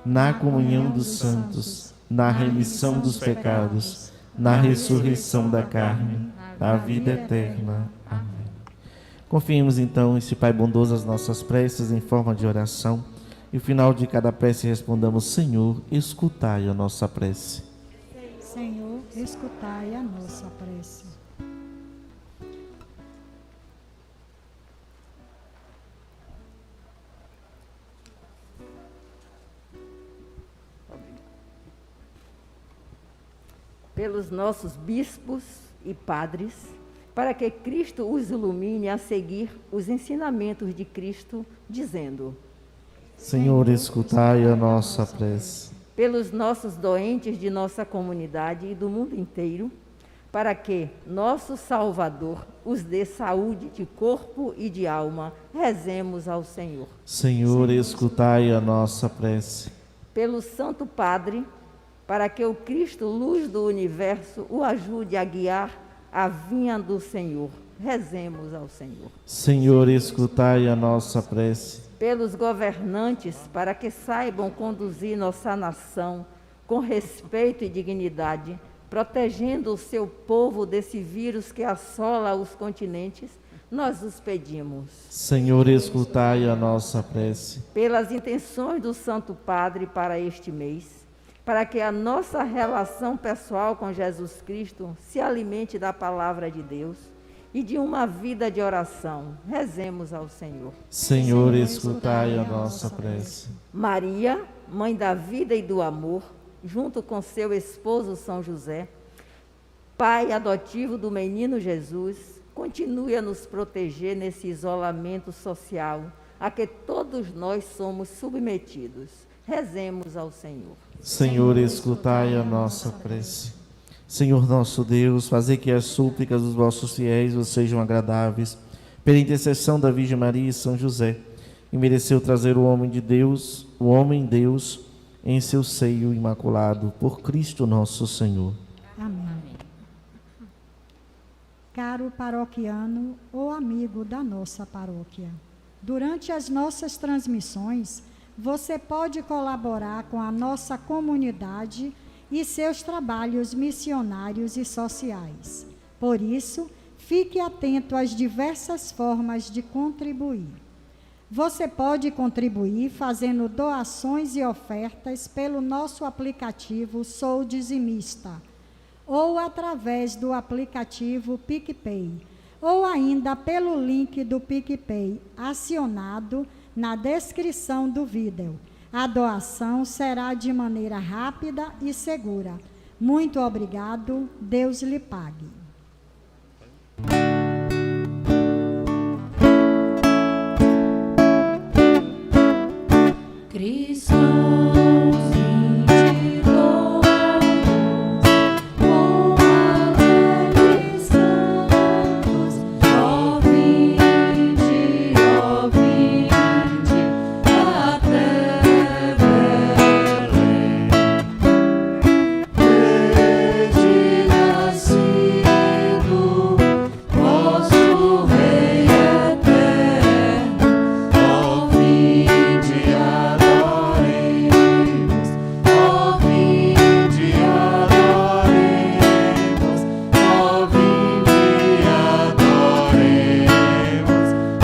Speaker 6: na comunhão dos santos, na remissão dos pecados, na ressurreição da carne, na vida eterna. Amém. Confiemos então esse Pai bondoso as nossas preces em forma de oração, e no final de cada prece respondamos: Senhor, escutai a nossa prece.
Speaker 3: Senhor, escutai a nossa prece.
Speaker 11: Pelos nossos bispos e padres, para que Cristo os ilumine a seguir os ensinamentos de Cristo, dizendo:
Speaker 6: Senhor, escutai a nossa prece.
Speaker 11: Pelos nossos doentes de nossa comunidade e do mundo inteiro, para que nosso Salvador os dê saúde de corpo e de alma, rezemos ao Senhor.
Speaker 6: Senhor, escutai a nossa prece.
Speaker 11: Pelo Santo Padre, para que o Cristo, luz do universo, o ajude a guiar a vinha do Senhor. Rezemos ao Senhor.
Speaker 6: Senhor, escutai a nossa prece.
Speaker 11: Pelos governantes, para que saibam conduzir nossa nação com respeito e dignidade, protegendo o seu povo desse vírus que assola os continentes, nós os pedimos.
Speaker 6: Senhor, escutai a nossa prece.
Speaker 11: Pelas intenções do Santo Padre para este mês, para que a nossa relação pessoal com Jesus Cristo se alimente da palavra de Deus e de uma vida de oração. Rezemos ao Senhor.
Speaker 6: Senhor, escutai a nossa prece.
Speaker 11: Maria, mãe da vida e do amor, junto com seu esposo São José, pai adotivo do menino Jesus, continue a nos proteger nesse isolamento social a que todos nós somos submetidos. Rezemos ao Senhor.
Speaker 6: Senhor, escutai a nossa prece. Senhor nosso Deus, fazei que as súplicas dos vossos fiéis vos sejam agradáveis. Pela intercessão da Virgem Maria e São José, que mereceu trazer o homem Deus, em seu seio imaculado, por Cristo nosso Senhor.
Speaker 3: Amém. Caro paroquiano ou amigo da nossa paróquia, durante as nossas transmissões, você pode colaborar com a nossa comunidade e seus trabalhos missionários e sociais. Por isso, fique atento às diversas formas de contribuir. Você pode contribuir fazendo doações e ofertas pelo nosso aplicativo Sou Dizimista, ou através do aplicativo PicPay, ou ainda pelo link do PicPay acionado na descrição do vídeo. A doação será de maneira rápida e segura. Muito obrigado. Deus lhe pague.
Speaker 5: Cristãos indicados, com alegres cantos, ó vinde, até Belém. Desde nascido, vosso Rei eterno, ó vinde, adoremos, ó vinde, adoremos, ó vinde, adoremos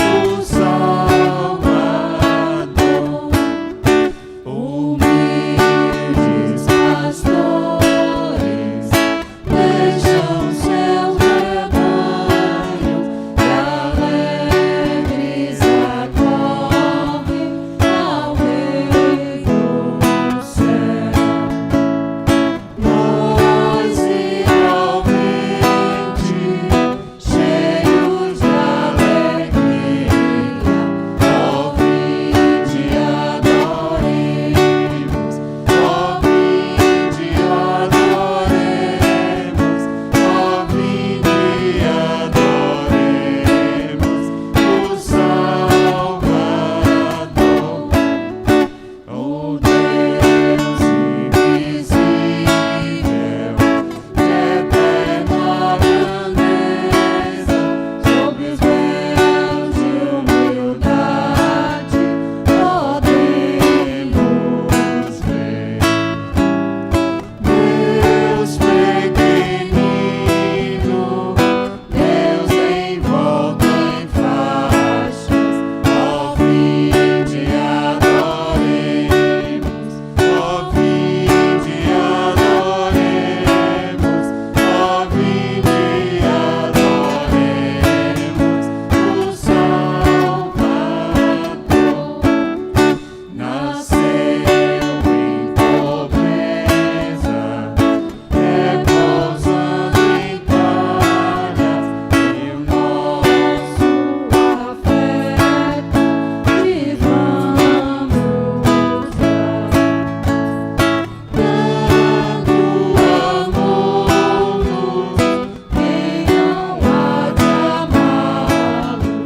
Speaker 5: o Salvador. Humildes pastores deixam seus rebanhos e alegres acorrem ao Rei do céu. Nós igualmente, cheios de alegria, ó vinde, adoremos, ó vinde, adoremos, ó vinde, adoremos o Salvador. O Deus invisível, de eterna grandeza, sob os véus de humildade, podemos ver. Deus pequenino, Deus envolto em faixas, ó vinde, adoremos, ó vinde, adoremos, ó vinde, adoremos o Salvador. Nasceu em pobreza, repousando em palhas, e o nosso afeto lhe vamos dar. Dando amor-nos, quem não há de amá-lo,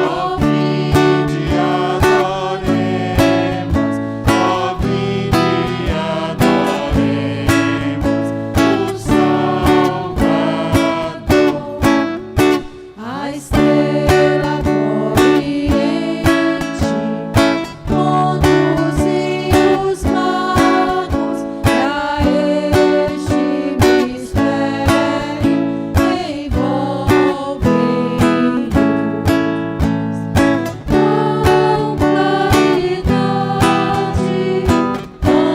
Speaker 5: ó vinde, adoremos, ó vinde, adoremos, ó vinde, adoremos o Salvador. A estrela oriente conduziu os magos a este mistério envolvendo-os. Com claridade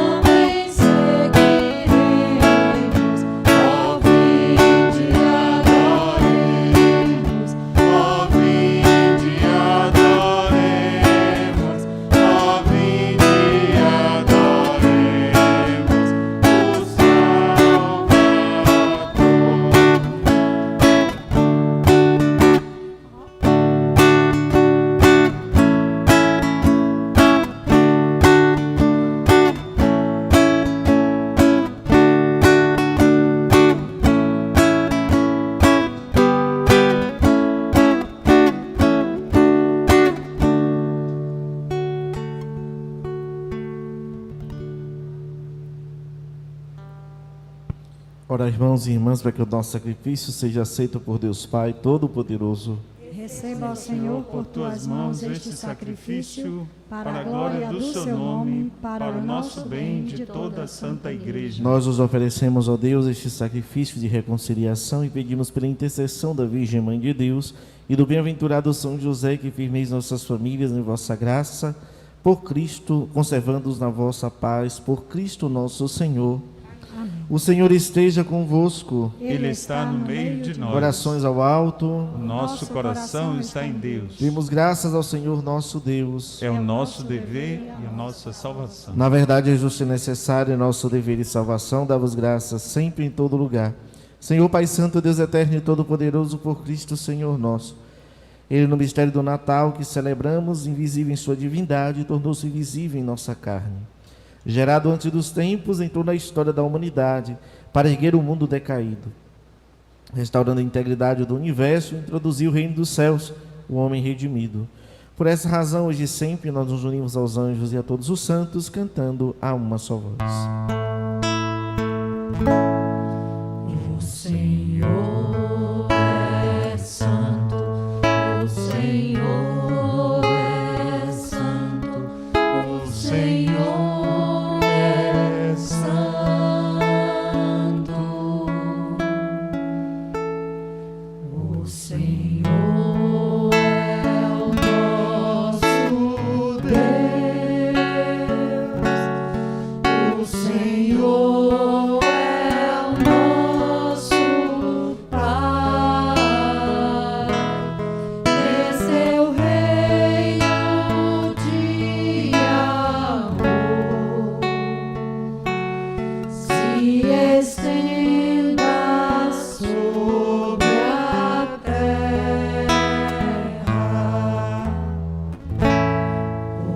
Speaker 5: também seguiremos, ó vinde, adoremos, ó vinde, adoremos, ó vinde, adoremos o
Speaker 6: Ora, irmãos e irmãs, para que o nosso sacrifício seja aceito por Deus Pai Todo-Poderoso.
Speaker 3: Receba, ó Senhor, por tuas mãos este sacrifício, para a glória do seu nome, para o nosso bem e de toda a Santa Igreja.
Speaker 6: Nós os oferecemos, ó Deus, este sacrifício de reconciliação e pedimos pela intercessão da Virgem Mãe de Deus e do bem-aventurado São José que firmeis nossas famílias em vossa graça, por Cristo, conservando-os na vossa paz, por Cristo nosso Senhor.
Speaker 3: Amém.
Speaker 6: O Senhor esteja convosco.
Speaker 10: Ele está no meio de nós.
Speaker 6: Orações ao alto.
Speaker 10: O nosso coração está em Deus.
Speaker 6: Demos graças ao Senhor nosso Deus.
Speaker 10: É o nosso dever e a nossa salvação.
Speaker 6: Na verdade, é justo e necessário, é nosso dever e salvação, dar-vos graças sempre em todo lugar. Senhor Pai Santo, Deus eterno e todo-poderoso, por Cristo, Senhor nosso. Ele, no mistério do Natal que celebramos, invisível em sua divindade, tornou-se visível em nossa carne. Gerado antes dos tempos, entrou na história da humanidade para erguer o mundo decaído. Restaurando a integridade do universo, introduziu o reino dos céus, o homem redimido. Por essa razão, hoje e sempre, nós nos unimos aos anjos e a todos os santos, cantando a uma só voz.
Speaker 5: O Senhor é santo, o Senhor é santo, o Senhor é santo, o Senhor é o nosso Deus, o Senhor é o nosso Pai, desceu reino de amor, se estenda sobre a terra.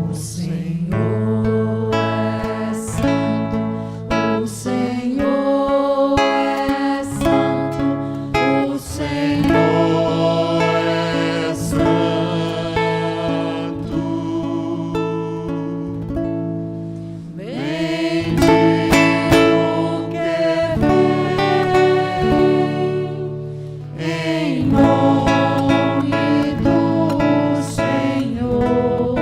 Speaker 5: O Senhor é santo, o Senhor é santo, o Senhor é santo. Bendito que vem em nome do Senhor.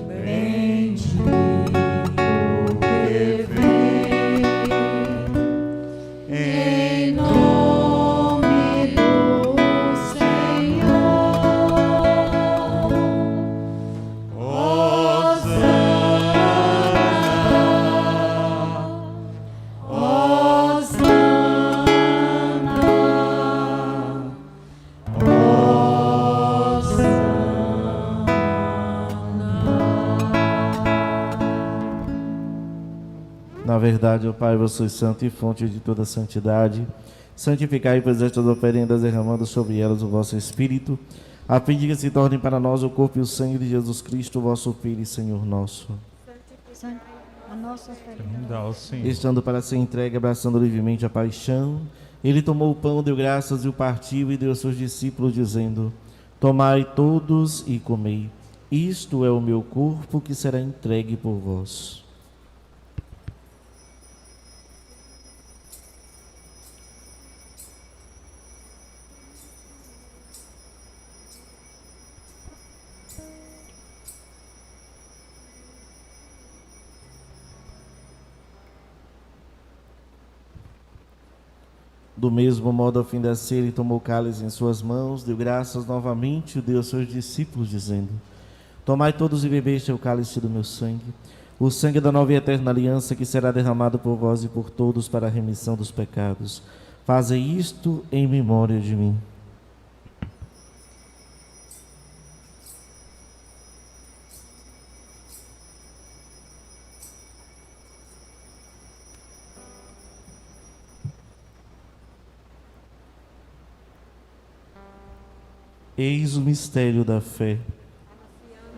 Speaker 5: Bendito que vem em nome do Senhor.
Speaker 6: Na verdade, ó Pai, vós sois santo e fonte de toda santidade. Santificai, pois, estas oferendas, derramando sobre elas o vosso Espírito, a fim de que se tornem para nós o corpo e o sangue de Jesus Cristo, vosso Filho e Senhor nosso.
Speaker 3: A nossa oferenda.
Speaker 10: Dá ao Senhor.
Speaker 6: Estando para ser entregue, abraçando livremente a paixão, ele tomou o pão, deu graças e o partiu e deu aos seus discípulos, dizendo: Tomai todos e comei. Isto é o meu corpo que será entregue por vós. Do mesmo modo, ao fim da ceia, ele tomou o cálice em suas mãos, deu graças novamente e deu aos seus discípulos, dizendo: Tomai todos e bebei este é o cálice do meu sangue, o sangue da nova e eterna aliança, que será derramado por vós e por todos para a remissão dos pecados. Fazei isto em memória de mim. Eis o mistério da fé.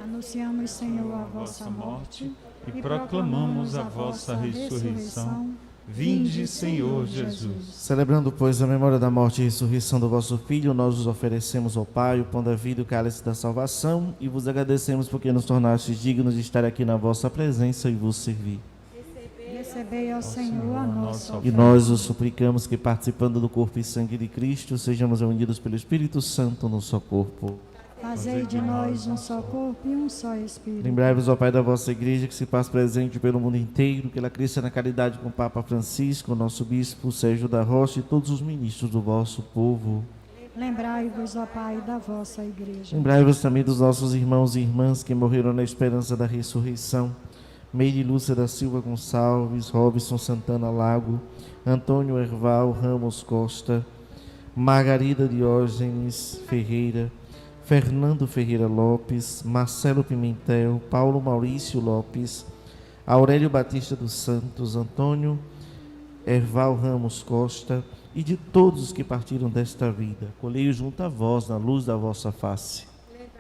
Speaker 3: Anunciamos, Senhor, a vossa morte e proclamamos a vossa ressurreição.
Speaker 10: Vinde, Senhor Jesus.
Speaker 6: Celebrando, pois, a memória da morte e ressurreição do vosso Filho, nós vos oferecemos ao Pai o pão da vida e o cálice da salvação, e vos agradecemos porque nos tornastes dignos de estar aqui na vossa presença e vos servir.
Speaker 3: Recebei, ó Senhor, a nossa
Speaker 6: E
Speaker 3: oferta.
Speaker 6: nós os suplicamos que, participando do corpo e sangue de Cristo, sejamos unidos pelo Espírito Santo no só corpo.
Speaker 3: Fazei de nós um só corpo e um só Espírito.
Speaker 6: Lembrai-vos, ó Pai, da vossa Igreja, que se faz presente pelo mundo inteiro, que ela cresça na caridade com o Papa Francisco, nosso Bispo Sérgio da Rocha e todos os ministros do vosso povo.
Speaker 3: Lembrai-vos, ó Pai, da vossa igreja.
Speaker 6: Lembrai-vos também dos nossos irmãos e irmãs que morreram na esperança da ressurreição. Meire Lúcia da Silva Gonçalves, Robson Santana Lago, Antônio Erval Ramos Costa, Margarida Diógenes Ferreira, Fernando Ferreira Lopes, Marcelo Pimentel, Paulo Maurício Lopes, Aurélio Batista dos Santos, Antônio Erval Ramos Costa e de todos os que partiram desta vida. Colhei junto a vós na luz da vossa face.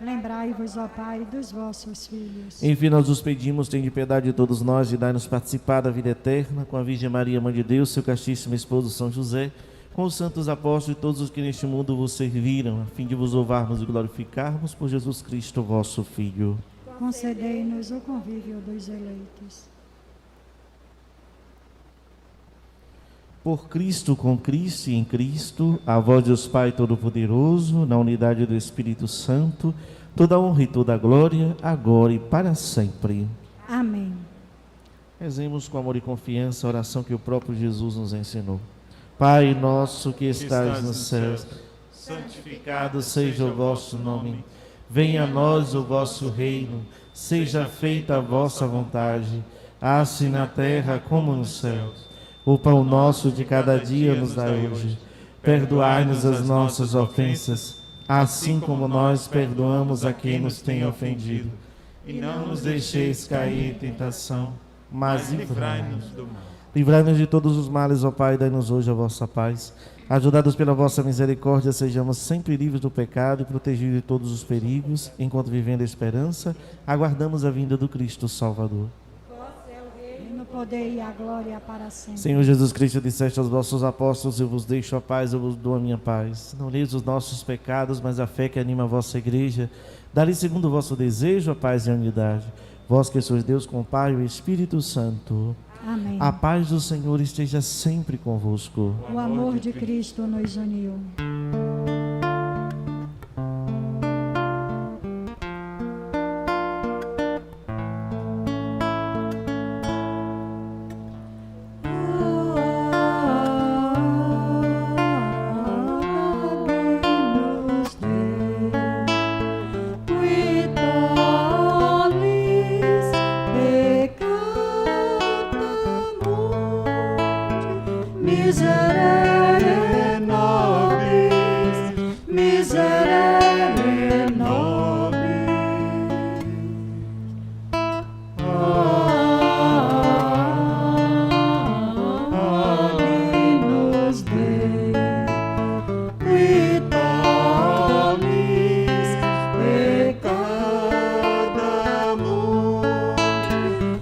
Speaker 3: Lembrai-vos, ó Pai, dos vossos filhos.
Speaker 6: Enfim, nós os pedimos, tende piedade de todos nós e dai-nos participar da vida eterna com a Virgem Maria, Mãe de Deus, seu castíssimo esposo São José, com os santos apóstolos e todos os que neste mundo vos serviram, a fim de vos louvarmos e glorificarmos por Jesus Cristo, vosso Filho.
Speaker 3: Concedei-nos o convívio dos eleitos.
Speaker 6: Por Cristo, com Cristo e em Cristo, a vós Deus Pai Todo-Poderoso, na unidade do Espírito Santo, toda honra e toda glória, agora e para sempre.
Speaker 3: Amém.
Speaker 6: Rezemos com amor e confiança a oração que o próprio Jesus nos ensinou. Pai nosso que estais nos céus, santificado seja o vosso nome. Venha a nós o vosso reino, seja feita a vossa vontade, assim na terra como nos céus. O pão nosso de cada dia nos dai hoje. Perdoai-nos as nossas ofensas, assim como nós perdoamos a quem nos tem ofendido. E não nos deixeis cair em tentação, mas livrai-nos do mal. Livrai-nos de todos os males, ó Pai, dai-nos hoje a vossa paz. Ajudados pela vossa misericórdia, sejamos sempre livres do pecado e protegidos de todos os perigos, enquanto vivendo a esperança, aguardamos a vinda do Cristo Salvador.
Speaker 3: No poder e a glória para sempre.
Speaker 6: Senhor Jesus Cristo, disseste aos vossos apóstolos: eu vos deixo a paz, eu vos dou a minha paz. Não leis os nossos pecados, mas a fé que anima a vossa igreja. Dá-lhe segundo o vosso desejo a paz e a unidade. Vós que sois Deus com o Pai e o Espírito Santo.
Speaker 3: Amém.
Speaker 6: A paz do Senhor esteja sempre convosco.
Speaker 3: O amor de Cristo nos uniu.
Speaker 10: Miserere nobis, miserere nobis. Agnus Dei, qui tollis peccata mundi,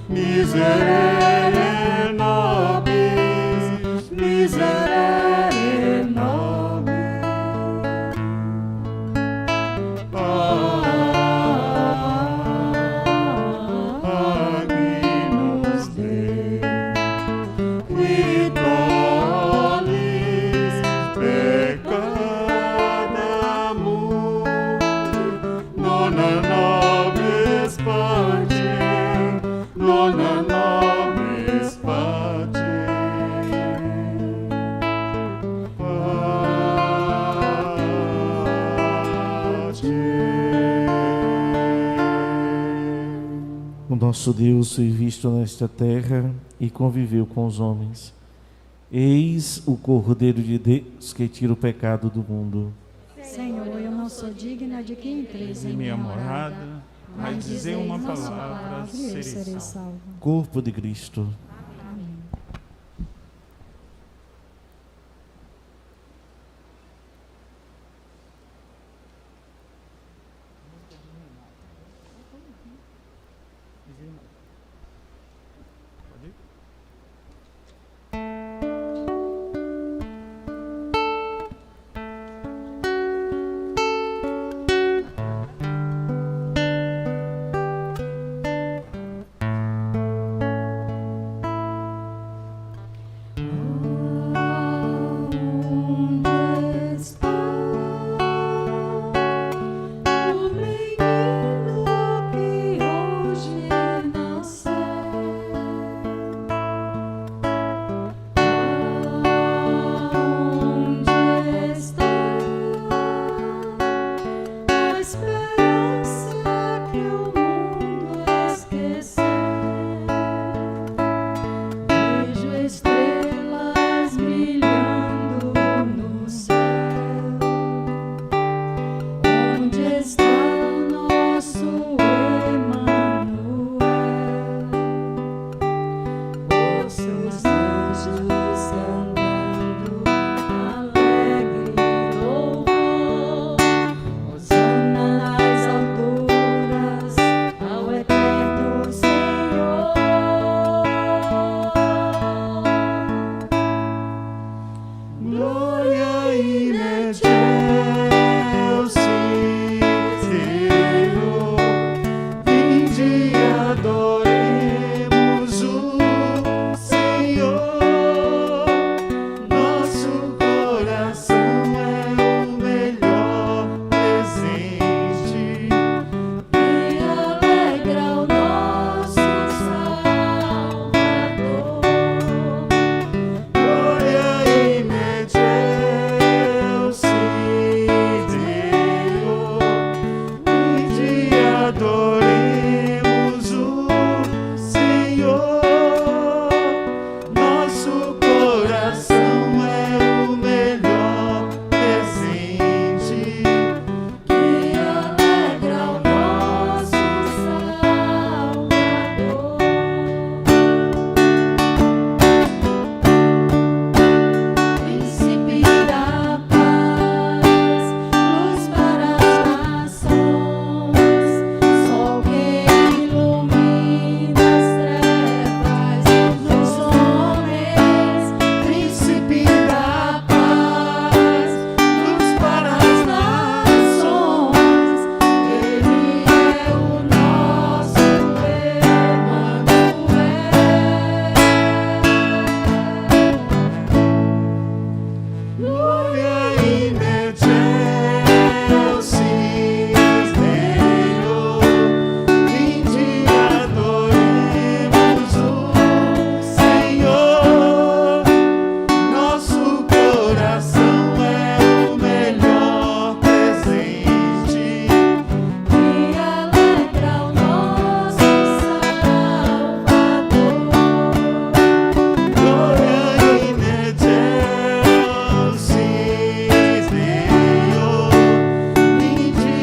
Speaker 10: miserere nobis, miserere nobis. Agnus Dei, qui tollis peccata mundi, nona nobis pacem, nona nobis pacem.
Speaker 6: O nosso Deus foi visto nesta terra e conviveu com os homens. Eis o Cordeiro de Deus que tira o pecado do mundo.
Speaker 3: Senhor, eu não sou digna de que entreis em
Speaker 10: Minha
Speaker 3: minha
Speaker 10: morada,
Speaker 3: morada,
Speaker 10: mas dizei uma
Speaker 3: só
Speaker 10: palavra,
Speaker 3: e eu
Speaker 10: serei
Speaker 3: serei
Speaker 10: salvo.
Speaker 3: salvo.
Speaker 6: Corpo de Cristo.
Speaker 3: Amém.
Speaker 1: Gloria in excelsis Deo, vinde adoremos o Senhor. Nosso coração é o melhor presente.
Speaker 5: E alegra o nosso Salvador.
Speaker 1: Gloria in excelsis Deo, vinde adoremos o Senhor. Nosso coração é o melhor presente.
Speaker 5: Que alegra o nosso Salvador. Príncipe da paz, luz para as nações, sol que ilumina as trevas dos homens. Príncipe da paz, luz para as nações, ele é o nosso Emanuel.
Speaker 1: Gloria in excelsis Deo, vinde adoremos o Senhor. Nosso coração é o melhor presente.
Speaker 5: Que alegra o nosso Salvador.
Speaker 1: Gloria in excelsis Deo, vinde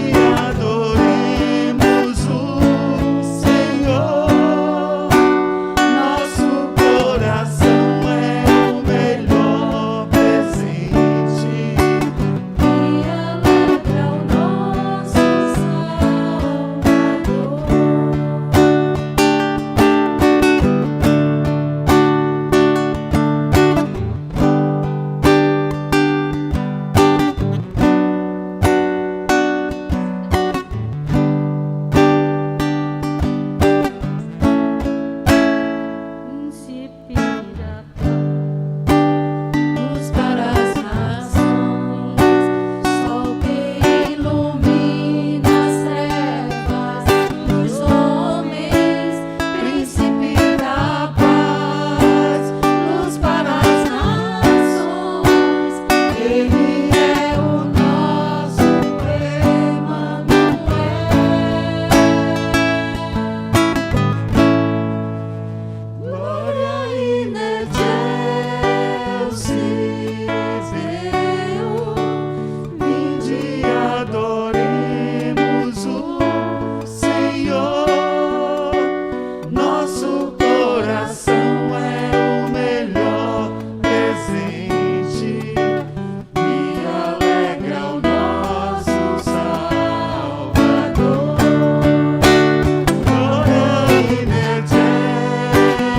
Speaker 1: adoremos o Senhor. Nosso coração é o melhor presente.
Speaker 5: Que alegra o nosso
Speaker 11: Príncipe da
Speaker 5: luz para as nações, sol que ilumina as trevas dos homens. Príncipe da paz, luz para as nações, ele é o nosso Emanuel. Gloria in excelsis Deo,
Speaker 1: Vinde adoremos o Senhor. Nosso coração é o melhor presente. E alegra o nosso Salvador. Gloria in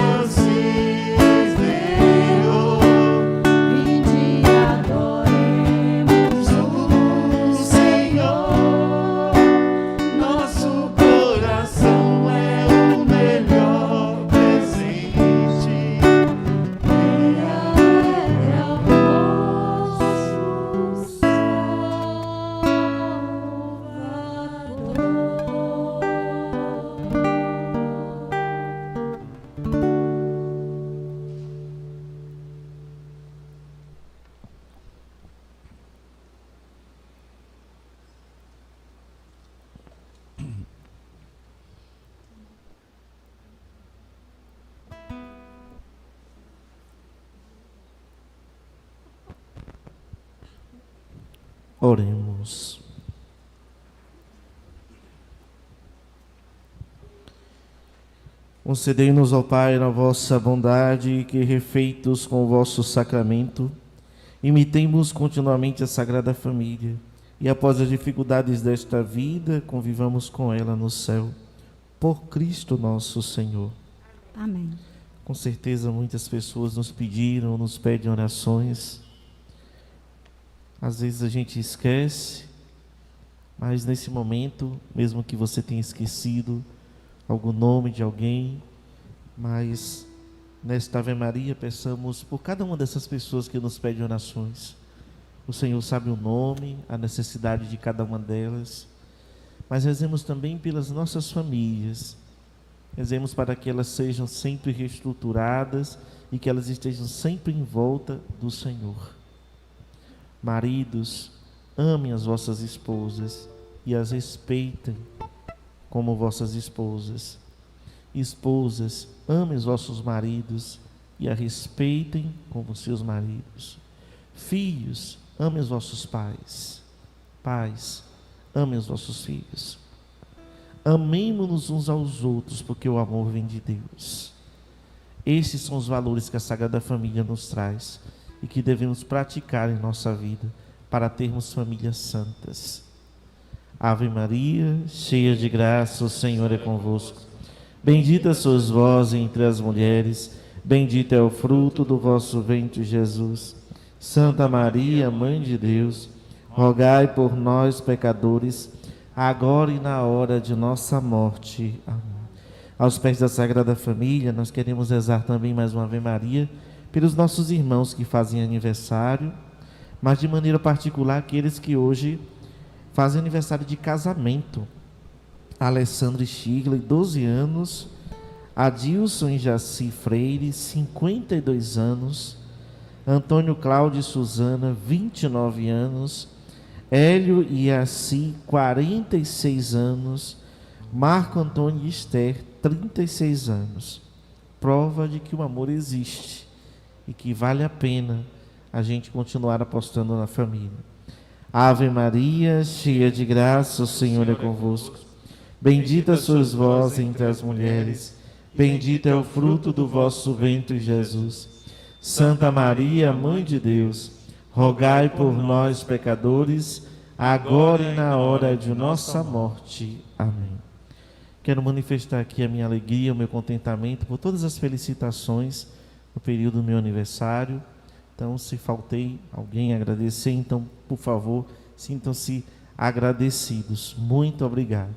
Speaker 1: excelsis Deo,
Speaker 5: vinde adoremos
Speaker 1: o Senhor. Nosso coração é o melhor presente.
Speaker 5: e alegra o nosso Salvador.
Speaker 6: Oremos. Concedei-nos, ó Pai, na vossa bondade, que, refeitos com o vosso sacramento, imitemos continuamente a Sagrada Família e, após as dificuldades desta vida, convivamos com ela no céu. Por Cristo nosso Senhor.
Speaker 3: Amém.
Speaker 6: Com certeza muitas pessoas nos pediram, nos pedem orações. Às vezes a gente esquece, mas nesse momento, mesmo que você tenha esquecido algum nome de alguém, mas nesta Ave Maria peçamos por cada uma dessas pessoas que nos pedem orações. O Senhor sabe o nome, a necessidade de cada uma delas, mas rezemos também pelas nossas famílias. Rezemos para que elas sejam sempre reestruturadas e que elas estejam sempre em volta do Senhor. Maridos, amem as vossas esposas e as respeitem como vossas esposas. Esposas, amem os vossos maridos e a respeitem como seus maridos. Filhos, amem os vossos pais. Pais, amem os vossos filhos. Amemo-nos uns aos outros, porque o amor vem de Deus. Esses são os valores que a Sagrada Família nos traz e que devemos praticar em nossa vida para termos famílias santas. Ave Maria, cheia de graça, o Senhor é convosco. Bendita sois vós entre as mulheres, bendito é o fruto do vosso ventre, Jesus. Santa Maria, Mãe de Deus, rogai por nós, pecadores, agora e na hora de nossa morte. Amém. Aos pés da Sagrada Família, nós queremos rezar também mais uma Ave Maria pelos nossos irmãos que fazem aniversário, mas de maneira particular aqueles que hoje fazem aniversário de casamento. Alessandro e Shirley, 12 anos, Adilson e Jaci Freire, 52 anos, Antônio Cláudio e Suzana, 29 anos, Hélio e Assi, 46 anos, Marco Antônio e Esther, 36 anos. Prova de que o amor existe e que vale a pena a gente continuar apostando na família. Ave Maria, cheia de graça, o Senhor é convosco. Bendita sois vós entre as mulheres, bendito é o fruto do vosso ventre, Jesus. Santa Maria, Mãe de Deus, rogai por nós, pecadores, agora e na hora de nossa morte. Amém. Quero manifestar aqui a minha alegria, o meu contentamento por todas as felicitações no período do meu aniversário. Então, se faltei alguém agradecer, então, por favor, sintam-se agradecidos. Muito obrigado.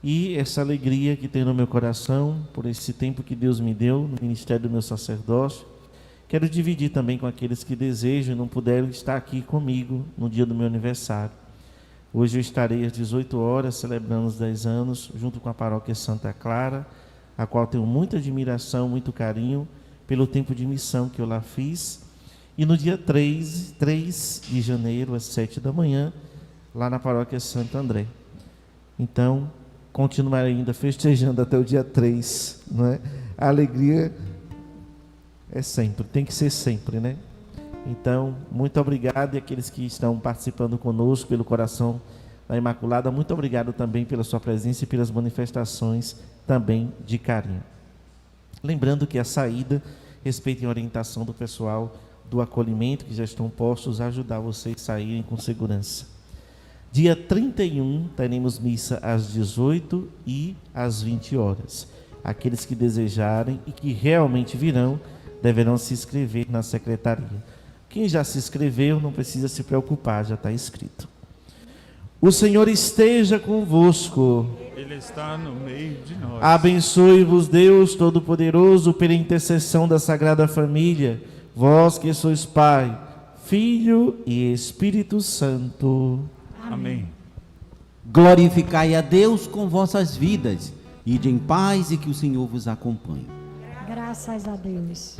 Speaker 6: E essa alegria que tenho no meu coração, por esse tempo que Deus me deu no ministério do meu sacerdócio, quero dividir também com aqueles que desejam e não puderam estar aqui comigo no dia do meu aniversário. Hoje eu estarei às 18 horas celebrando os 10 anos, junto com a paróquia Santa Clara, a qual tenho muita admiração, muito carinho, pelo tempo de missão que eu lá fiz. E no dia 3 de janeiro, às 7 da manhã, lá na paróquia Santo André. Então, continuarei ainda festejando até o dia 3, não é? A alegria é sempre, tem que ser sempre, né? Então, muito obrigado, e aqueles que estão participando conosco pelo coração da Imaculada, muito obrigado também pela sua presença e pelas manifestações também de carinho. Lembrando que a saída, respeitem a orientação do pessoal do acolhimento, que já estão postos a ajudar vocês a saírem com segurança. Dia 31, teremos missa às 18 e às 20 horas. Aqueles que desejarem e que realmente virão, deverão se inscrever na secretaria. Quem já se inscreveu não precisa se preocupar, já está inscrito. O Senhor esteja convosco.
Speaker 10: Ele está no meio de nós.
Speaker 6: Abençoe-vos Deus Todo-Poderoso, pela intercessão da Sagrada Família, vós que sois Pai, Filho e Espírito Santo.
Speaker 10: Amém.
Speaker 9: Glorificai a Deus com vossas vidas. Ide em paz e que o Senhor vos acompanhe.
Speaker 3: Graças a Deus.